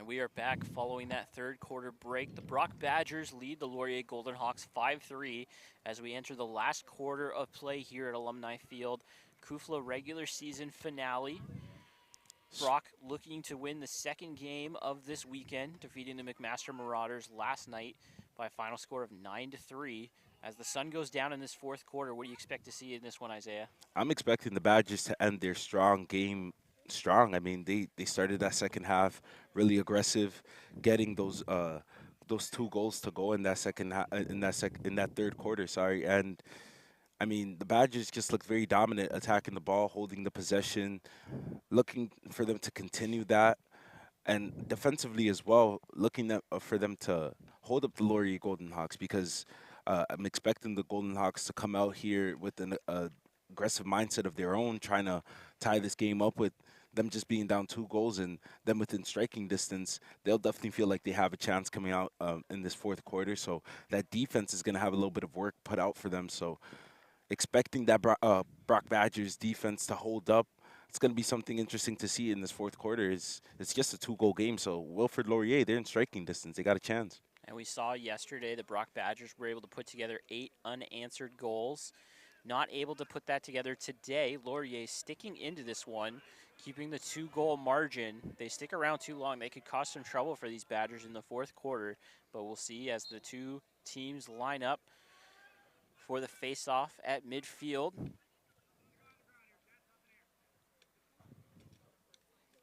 Speaker 2: And we are back following that third quarter break. The Brock Badgers lead the Laurier Golden Hawks 5-3 as we enter the last quarter of play here at Alumni Field. Kufla regular season finale. Brock looking to win the second game of this weekend, defeating the McMaster Marauders last night by a final score of 9-3. As the sun goes down in this fourth quarter, what do you expect to see in this one, Isaiah?
Speaker 1: I'm expecting the Badgers to end their strong game strong. I mean, they started that second half really aggressive, getting those 2 goals to go in that second in that third quarter. Sorry, and I mean the Badgers just looked very dominant, attacking the ball, holding the possession, looking for them to continue that. And defensively as well, looking at, for them to hold up the Laurier Golden Hawks because I'm expecting the Golden Hawks to come out here with an aggressive mindset of their own, trying to tie this game up with them just being down 2 goals and them within striking distance. They'll definitely feel like they have a chance coming out in this fourth quarter. So that defense is going to have a little bit of work put out for them. So expecting that Brock Badgers defense to hold up. It's going to be something interesting to see in this fourth quarter. It's just a 2 goal game, so Wilfrid Laurier, they're in striking distance. They got a chance.
Speaker 2: And we saw yesterday the Brock Badgers were able to put together 8 unanswered goals. Not able to put that together today. Laurier sticking into this one, keeping the 2-goal margin. They stick around too long. They could cause some trouble for these Badgers in the fourth quarter, but we'll see as the two teams line up for the face-off at midfield.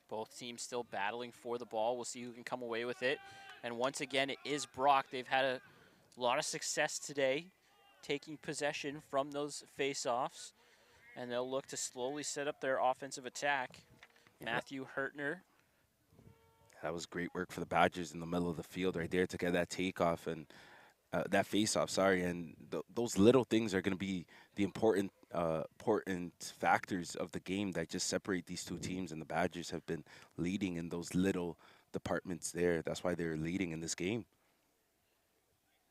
Speaker 2: Both teams still battling for the ball. We'll see who can come away with it. And once again, it is Brock. They've had a lot of success today taking possession from those face-offs, and they'll look to slowly set up their offensive attack.
Speaker 1: Yeah,
Speaker 2: Matthew Hertner.
Speaker 1: that was great work for the Badgers in the middle of the field right there to get that takeoff and that face-off. Sorry, and those little things are going to be the important factors of the game that just separate these two teams. And the Badgers have been leading in those little departments there. That's why they're leading in this game.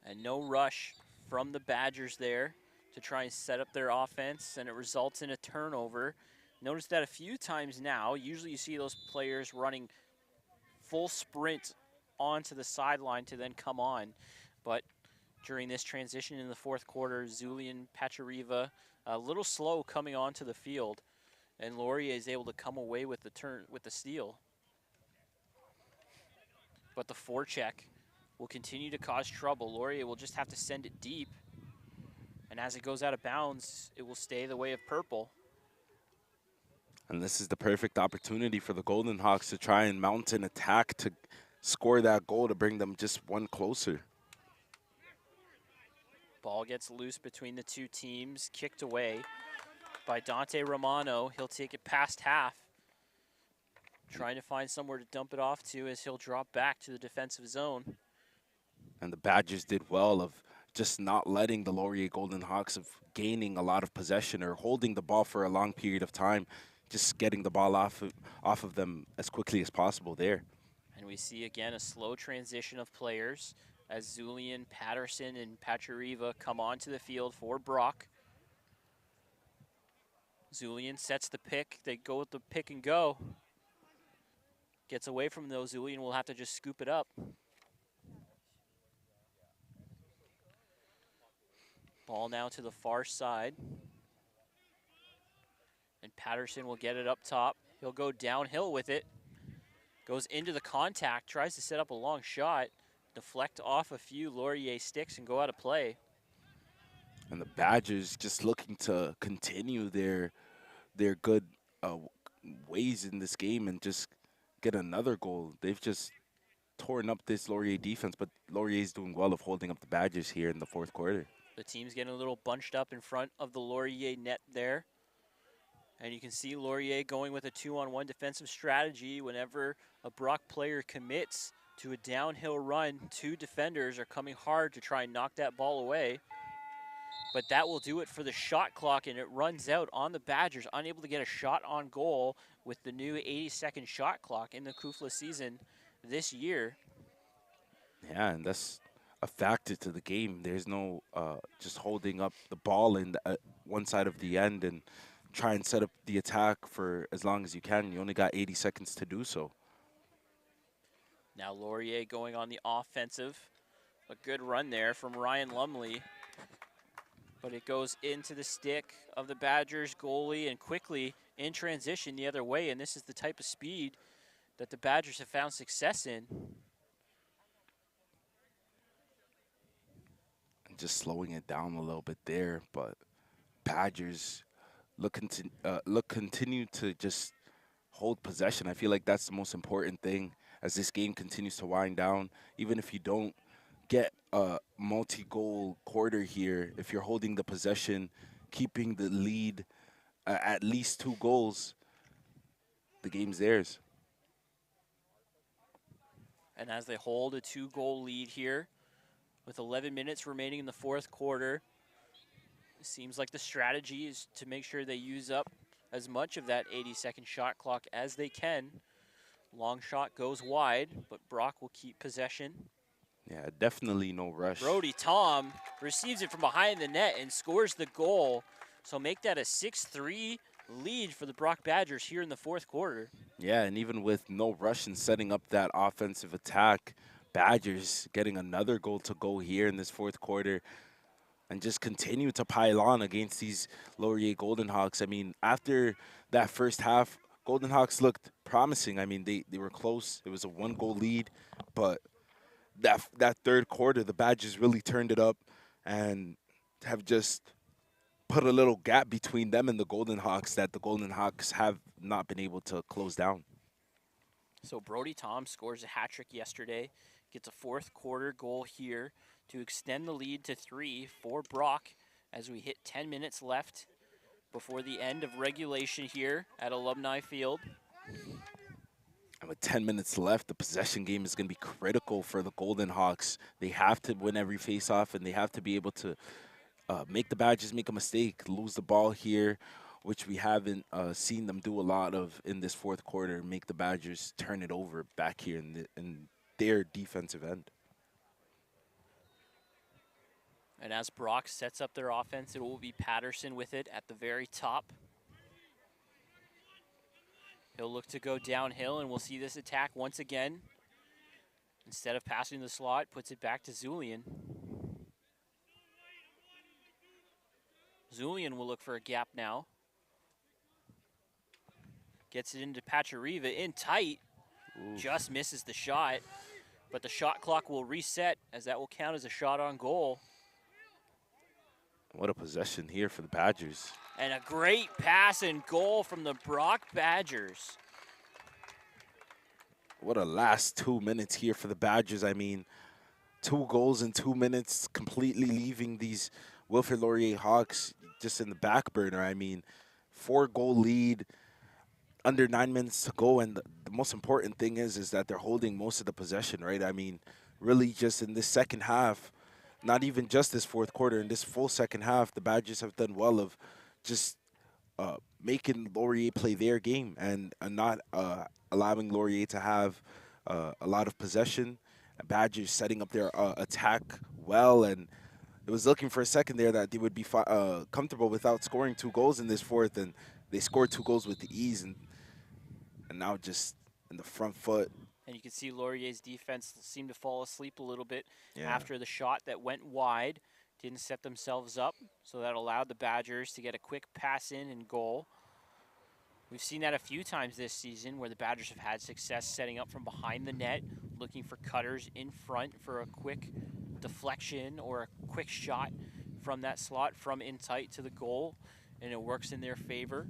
Speaker 2: And no rush from the Badgers there to try and set up their offense, and it results in a turnover. Notice that a few times now. Usually you see those players running full sprint onto the sideline to then come on. But during this transition in the fourth quarter, Zulian Pachariva a little slow coming onto the field, and Laurier is able to come away with the steal. But the forecheck will continue to cause trouble. Laurier will just have to send it deep, and as it goes out of bounds, it will stay the way of purple.
Speaker 1: And this is the perfect opportunity for the Golden Hawks to try and mount an attack to score that goal to bring them just one closer.
Speaker 2: Ball gets loose between the two teams, kicked away by Dante Romano. He'll take it past half, trying to find somewhere to dump it off to as he'll drop back to the defensive zone.
Speaker 1: And the Badgers did well of just not letting the Laurier Golden Hawks of gaining a lot of possession or holding the ball for a long period of time, just getting the ball off of them as quickly as possible there.
Speaker 2: And we see again a slow transition of players as Zulian, Patterson, and Pachariva come onto the field for Brock. Zulian sets the pick. They go with the pick and go. Gets away from those. Zulian will have to just scoop it up. Ball now to the far side. And Patterson will get it up top. He'll go downhill with it. Goes into the contact, tries to set up a long shot, deflect off a few Laurier sticks and go out of play.
Speaker 1: And the Badgers just looking to continue their good ways in this game and just get another goal. They've just torn up this Laurier defense, but Laurier's doing well of holding up the Badgers here in the fourth quarter.
Speaker 2: The team's getting a little bunched up in front of the Laurier net there. And you can see Laurier going with a 2-on-1 defensive strategy. Whenever a Brock player commits to a downhill run, two defenders are coming hard to try and knock that ball away. But that will do it for the shot clock, and it runs out on the Badgers, unable to get a shot on goal with the new 80-second shot clock in the Kufla season this year.
Speaker 1: Yeah, and that's a factor to the game. There's no just holding up the ball in one side of the end and try and set up the attack for as long as you can. You only got 80 seconds to do so.
Speaker 2: Now Laurier going on the offensive. A good run there from Ryan Lumley, but it goes into the stick of the Badgers goalie and quickly in transition the other way, and this is the type of speed that the Badgers have found success in.
Speaker 1: And just slowing it down a little bit there, but Badgers look continue to just hold possession. I feel like that's the most important thing as this game continues to wind down. Even if you don't get a multi-goal quarter here, if you're holding the possession, keeping the lead at least 2 goals, the game's theirs.
Speaker 2: And as they hold a 2-goal lead here with 11 minutes remaining in the fourth quarter, it seems like the strategy is to make sure they use up as much of that 80-second shot clock as they can. Long shot goes wide, but Brock will keep possession.
Speaker 1: Yeah, definitely no rush.
Speaker 2: Brody Tom receives it from behind the net and scores the goal. So make that a 6-3 lead for the Brock Badgers here in the fourth quarter.
Speaker 1: Yeah, and even with no rush and setting up that offensive attack, Badgers getting another goal to go here in this fourth quarter and just continue to pile on against these Laurier Golden Hawks. I mean, after that first half, Golden Hawks looked promising. I mean, they were close. It was a 1-goal lead, but that third quarter, the Badgers really turned it up and have just put a little gap between them and the Golden Hawks that the Golden Hawks have not been able to close down.
Speaker 2: So Brody Tom scores a hat trick yesterday, gets a fourth quarter goal here to extend the lead to 3 for Brock as we hit 10 minutes left before the end of regulation here at Alumni Field.
Speaker 1: And with 10 minutes left, the possession game is going to be critical for the Golden Hawks. They have to win every faceoff, and they have to be able to make the Badgers make a mistake, lose the ball here, which we haven't seen them do a lot of in this fourth quarter, make the Badgers turn it over back here in their defensive end.
Speaker 2: And as Brock sets up their offense, it will be Patterson with it at the very top. He'll look to go downhill, and we'll see this attack once again. Instead of passing the slot, puts it back to Zulian. Zulian will look for a gap now. Gets it into Pachariva in tight. Ooh. Just misses the shot, but the shot clock will reset as that will count as a shot on goal.
Speaker 1: What a possession here for the Badgers.
Speaker 2: And a great pass and goal from the Brock Badgers.
Speaker 1: What a last 2 minutes here for the Badgers. I mean, 2 goals in 2 minutes, completely leaving these Wilfrid Laurier Hawks just in the back burner. I mean, 4-goal lead, under 9 minutes to go, and the most important thing is that they're holding most of the possession, right? I mean, really just in this second half, not even just this fourth quarter, in this full second half, the Badgers have done well of just making Laurier play their game and not allowing Laurier to have a lot of possession. Badgers setting up their attack well, and it was looking for a second there that they would be comfortable without scoring 2 goals in this fourth, and they scored 2 goals with ease, and now just in the front foot.
Speaker 2: And you can see Laurier's defense seemed to fall asleep a little bit after the shot that went wide. Didn't set themselves up, so that allowed the Badgers to get a quick pass in and goal. We've seen that a few times this season where the Badgers have had success setting up from behind the net, looking for cutters in front for a quick deflection or a quick shot from that slot from in tight to the goal, and it works in their favor.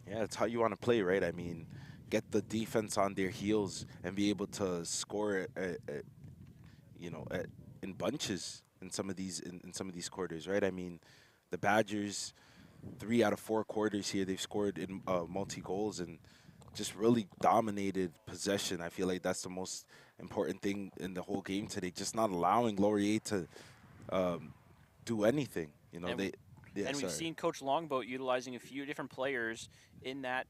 Speaker 1: Yeah, that's how you want to play, right? I mean, get the defense on their heels and be able to score in bunches in some of these quarters, right? I mean, the Badgers, 3 out of 4 quarters here, they've scored in multi goals and just really dominated possession. I feel like that's the most important thing in the whole game today. Just not allowing Laurier to do anything. You know,
Speaker 2: we've seen Coach Longboat utilizing a few different players in that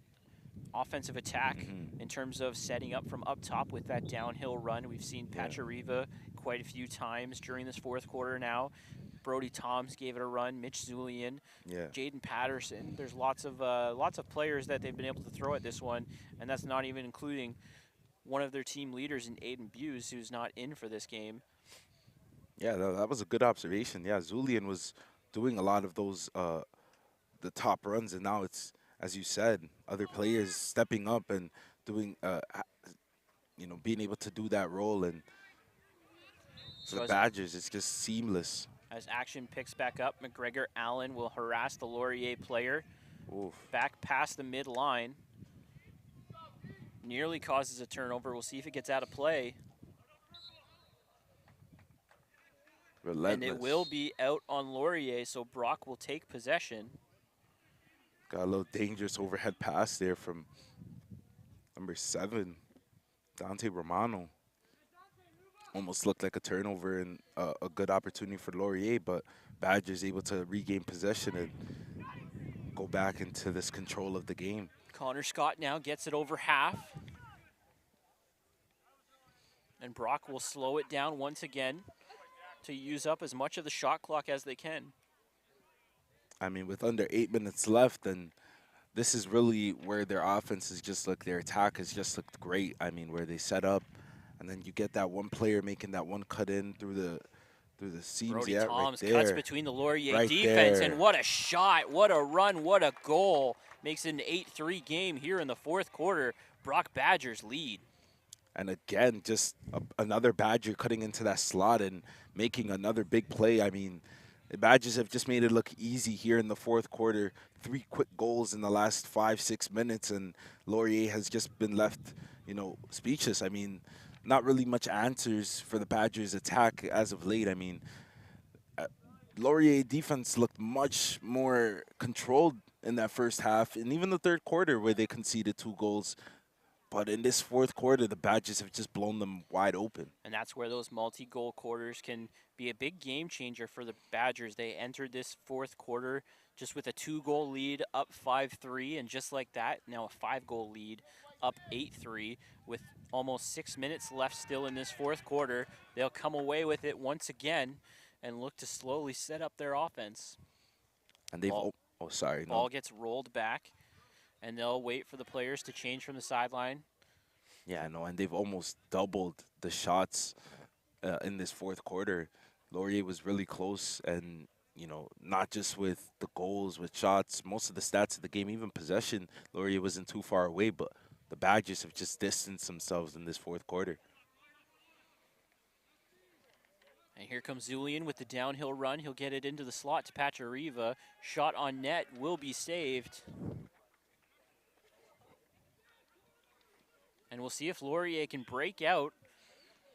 Speaker 2: offensive attack in terms of setting up from up top with that downhill run. We've seen Pachariva quite a few times during this fourth quarter now. Brody Toms gave it a run, Mitch Zulian, Jaden Patterson. There's lots of players that they've been able to throw at this one, and that's not even including one of their team leaders in Aiden Buse, who's not in for this game.
Speaker 1: Yeah, that was a good observation. Yeah, Zulian was doing a lot of those the top runs, and now it's, as you said, other players stepping up and doing being able to do that role. And for
Speaker 2: So
Speaker 1: the Badgers, it's just seamless.
Speaker 2: as action picks back up, McGregor Allen will harass the Laurier player
Speaker 1: Oof,
Speaker 2: back past the midline. Nearly causes a turnover. We'll see if it gets out of play. And it will
Speaker 1: relentless.
Speaker 2: be out on Laurier, so Brock will take possession.
Speaker 1: Got a little dangerous overhead pass there from number 7, Dante Romano. Almost looked like a turnover and a good opportunity for Laurier, but Badgers able to regain possession and go back into this control of the game.
Speaker 2: Connor Scott now gets it over half. And Brock will slow it down once again to use up as much of the shot clock as they can.
Speaker 1: I mean, with under 8 minutes left, and this is really where their offense is just looked, their attack has just looked great. I mean, where they set up, and then you get that one player making that one cut in through the seams.
Speaker 2: Brody
Speaker 1: Yeah, right
Speaker 2: Toms cuts
Speaker 1: there,
Speaker 2: between the Laurier
Speaker 1: right
Speaker 2: defense, and
Speaker 1: there.
Speaker 2: what a shot, what a run, what a goal. Makes it an 8-3 game here in the fourth quarter. Brock Badgers lead.
Speaker 1: And again, just another Badger cutting into that slot and making another big play. I mean, the Badgers have just made it look easy here in the fourth quarter. 3 quick goals in the last 5-6 minutes, and Laurier has just been left, speechless. I mean, not really much answers for the Badgers' attack as of late. I mean, uh, Laurier defense looked much more controlled in that first half, and even the third quarter where they conceded 2 goals. But in this fourth quarter, the Badgers have just blown them wide open.
Speaker 2: And that's where those multi-goal quarters can be a big game changer for the Badgers. They entered this fourth quarter just with a 2-goal lead, up 5-3, and just like that, now a 5-goal lead, up 8-3, with almost 6 minutes left still in this fourth quarter. They'll come away with it once again and look to slowly set up their offense.
Speaker 1: And they've,
Speaker 2: Ball,
Speaker 1: oh, sorry,
Speaker 2: ball
Speaker 1: no.
Speaker 2: gets rolled back, and they'll wait for the players to change from the sideline.
Speaker 1: Yeah, no, and they've almost doubled the shots in this fourth quarter. Laurier was really close, and not just with the goals, with shots, most of the stats of the game, even possession, Laurier wasn't too far away, but the Badgers have just distanced themselves in this fourth quarter.
Speaker 2: And here comes Zulian with the downhill run. He'll get it into the slot to Pachariva. Shot on net will be saved. And we'll see if Laurier can break out.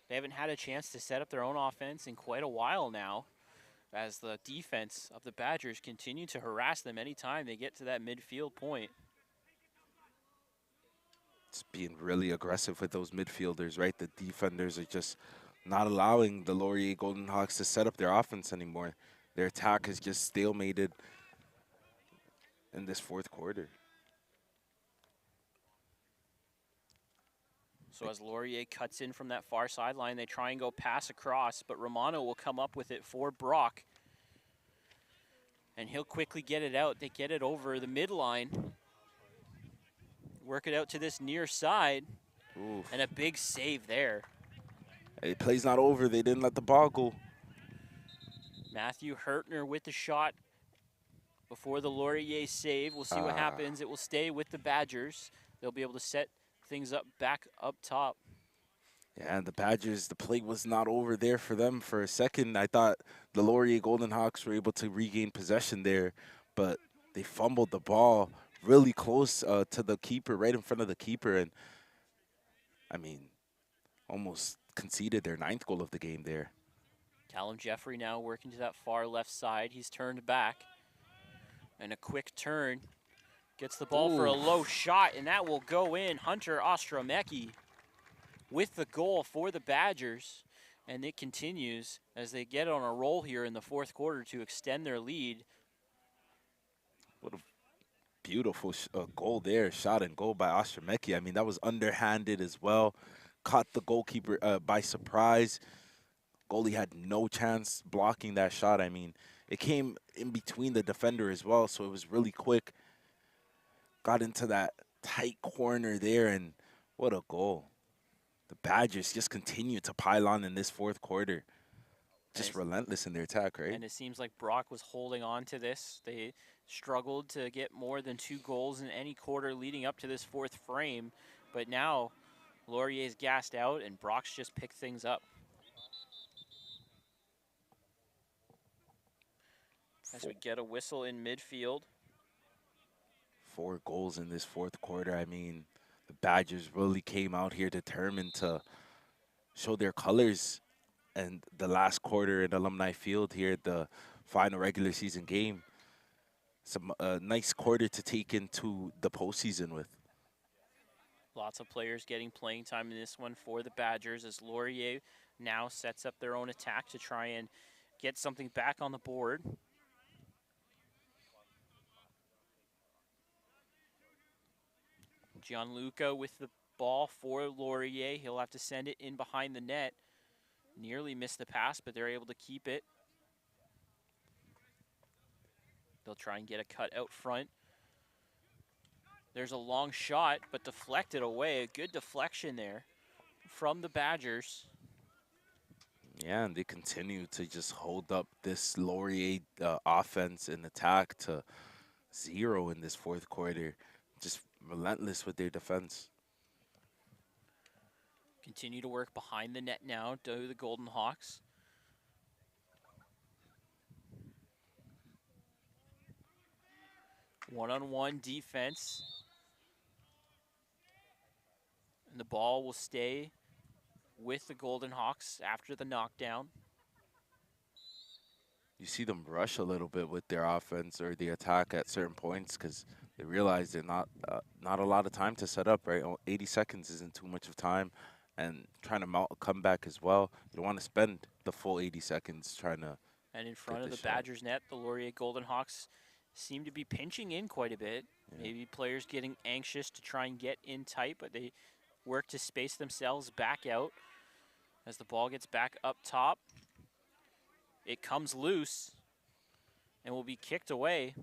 Speaker 2: They haven't had a chance to set up their own offense in quite a while now, as the defense of the Badgers continue to harass them anytime they get to that midfield point.
Speaker 1: It's being really aggressive with those midfielders, right? The defenders are just not allowing the Laurier Golden Hawks to set up their offense anymore. Their attack is just stalemated in this fourth quarter.
Speaker 2: So as Laurier cuts in from that far sideline, they try and go pass across, but Romano will come up with it for Brock. And he'll quickly get it out. They get it over the midline. Work it out to this near side.
Speaker 1: Oof.
Speaker 2: And a big save there.
Speaker 1: Hey, play's not over. They didn't let the ball go.
Speaker 2: Matthew Hertner with the shot before the Laurier save. We'll see what happens. It will stay with the Badgers. They'll be able to set things up back up top.
Speaker 1: Yeah, and the Badgers, the play was not over there for them for a second. I thought the Laurier Golden Hawks were able to regain possession there, but they fumbled the ball really close to the keeper, right in front of the keeper, and I mean, almost conceded their 9th goal of the game there.
Speaker 2: Callum Jeffrey now working to that far left side. He's turned back. And a quick turn. Gets the ball for a low shot, and that will go in. Hunter Ostromecki with the goal for the Badgers. And it continues as they get on a roll here in the fourth quarter to extend their lead.
Speaker 1: What a beautiful goal there, shot and goal by Ostromecki. I mean, that was underhanded as well. Caught the goalkeeper by surprise. Goalie had no chance blocking that shot. I mean, it came in between the defender as well, so it was really quick. Got into that tight corner there, and what a goal. The Badgers just continue to pile on in this fourth quarter.
Speaker 2: And
Speaker 1: Just relentless in their attack, right?
Speaker 2: it seems like Brock was holding on to this. They struggled to get more than 2 goals in any quarter leading up to this fourth frame, but now Laurier's gassed out and Brock's just picked things up. As
Speaker 1: Four,
Speaker 2: we get a whistle in midfield.
Speaker 1: 4 goals in this fourth quarter. I mean, the Badgers really came out here determined to show their colors. And the last quarter in Alumni Field here at the final regular season game, some nice quarter to take into the postseason with.
Speaker 2: Lots of players getting playing time in this one for the Badgers as Laurier now sets up their own attack to try and get something back on the board. Gianluca with the ball for Laurier. He'll have to send it in behind the net. Nearly missed the pass, but they're able to keep it. They'll try and get a cut out front. There's a long shot, but deflected away. A good deflection there from the Badgers.
Speaker 1: Yeah, and they continue to just hold up this Laurier offense and attack to 0 in this fourth quarter. Just relentless with their defense.
Speaker 2: Continue to work behind the net now to the Golden Hawks. One-on-one defense. And the ball will stay with the Golden Hawks after the knockdown.
Speaker 1: You see them rush a little bit with their offense or the attack at certain points because they realize they're not a lot of time to set up, right? 80 seconds isn't too much of time, and trying to mount a comeback as well. You don't want to spend the full 80 seconds trying to.
Speaker 2: And in front of the
Speaker 1: shot.
Speaker 2: Badgers net, the Laurier Golden Hawks seem to be pinching in quite a bit. Yeah. Maybe players getting anxious to try and get in tight, but they work to space themselves back out. As the ball gets back up top, it comes loose and will be kicked away.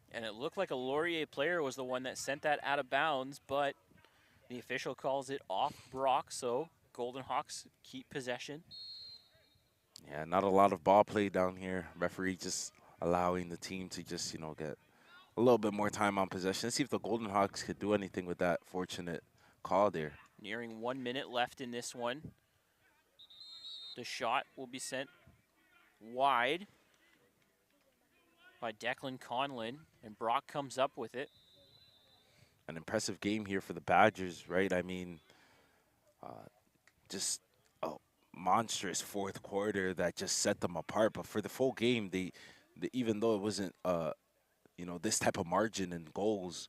Speaker 2: And it looked like a Laurier player was the one that sent that out of bounds, but the official calls it off Brock, so Golden Hawks keep possession.
Speaker 1: Yeah, not a lot of ball play down here. Referee just allowing the team to just, get a little bit more time on possession. Let's see if the Golden Hawks could do anything with that fortunate call there.
Speaker 2: Nearing 1 minute left in this one. The shot will be sent wide by Declan Conlon, and Brock comes up with it.
Speaker 1: An impressive game here for the Badgers, right? I mean, just a monstrous fourth quarter that just set them apart. But for the full game, they even though it wasn't, this type of margin and goals,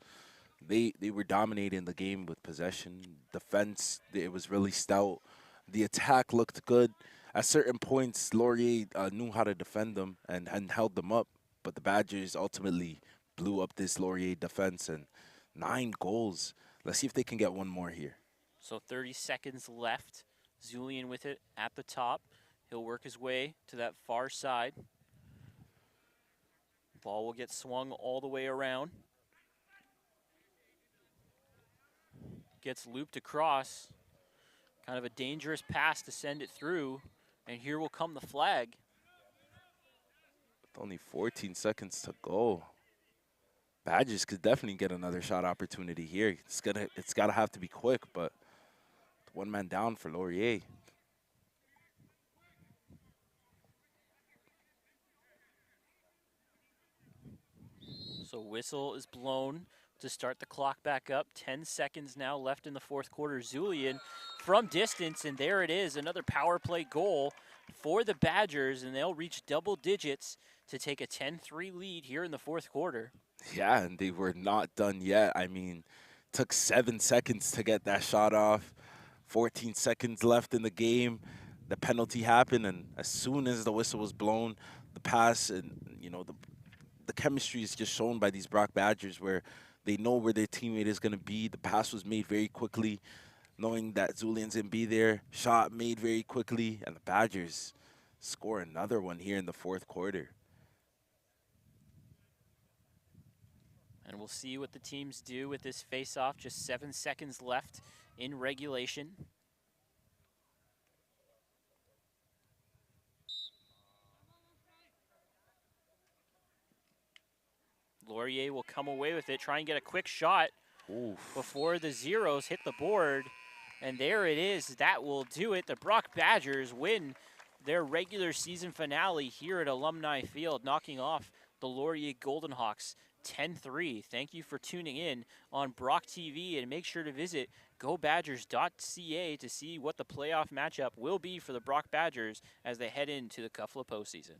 Speaker 1: they were dominating the game with possession. Defense, it was really stout. The attack looked good. At certain points, Laurier knew how to defend them and held them up. But the Badgers ultimately blew up this Laurier defense, and 9 goals. Let's see if they can get one more here.
Speaker 2: So 30 seconds left. Zulian with it at the top. He'll work his way to that far side. Ball will get swung all the way around. Gets looped across. Kind of a dangerous pass to send it through. And here will come the flag.
Speaker 1: With only 14 seconds to go. Badgers could definitely get another shot opportunity here. It's gotta have to be quick, but one man down for Laurier.
Speaker 2: So whistle is blown to start the clock back up. 10 seconds now left in the fourth quarter. Zulian from distance, and there it is, another power play goal for the Badgers, and they'll reach double digits to take a 10-3 lead here in the fourth quarter.
Speaker 1: Yeah, and they were not done yet. I mean, took 7 seconds to get that shot off. 14 seconds left in the game. The penalty happened, and as soon as the whistle was blown, the pass and, the chemistry is just shown by these Brock Badgers where they know where their teammate is going to be. The pass was made very quickly, knowing that Zulian's going to be there. Shot made very quickly, and the Badgers score another one here in the fourth quarter.
Speaker 2: And we'll see what the teams do with this face-off. Just 7 seconds left in regulation. Laurier will come away with it, try and get a quick shot before the zeros hit the board. And there it is. That will do it. The Brock Badgers win their regular season finale here at Alumni Field, knocking off the Laurier Golden Hawks 10-3. Thank you for tuning in on Brocktv, and make sure to visit gobadgers.ca to see what the playoff matchup will be for the Brock Badgers as they head into the Cuffla postseason.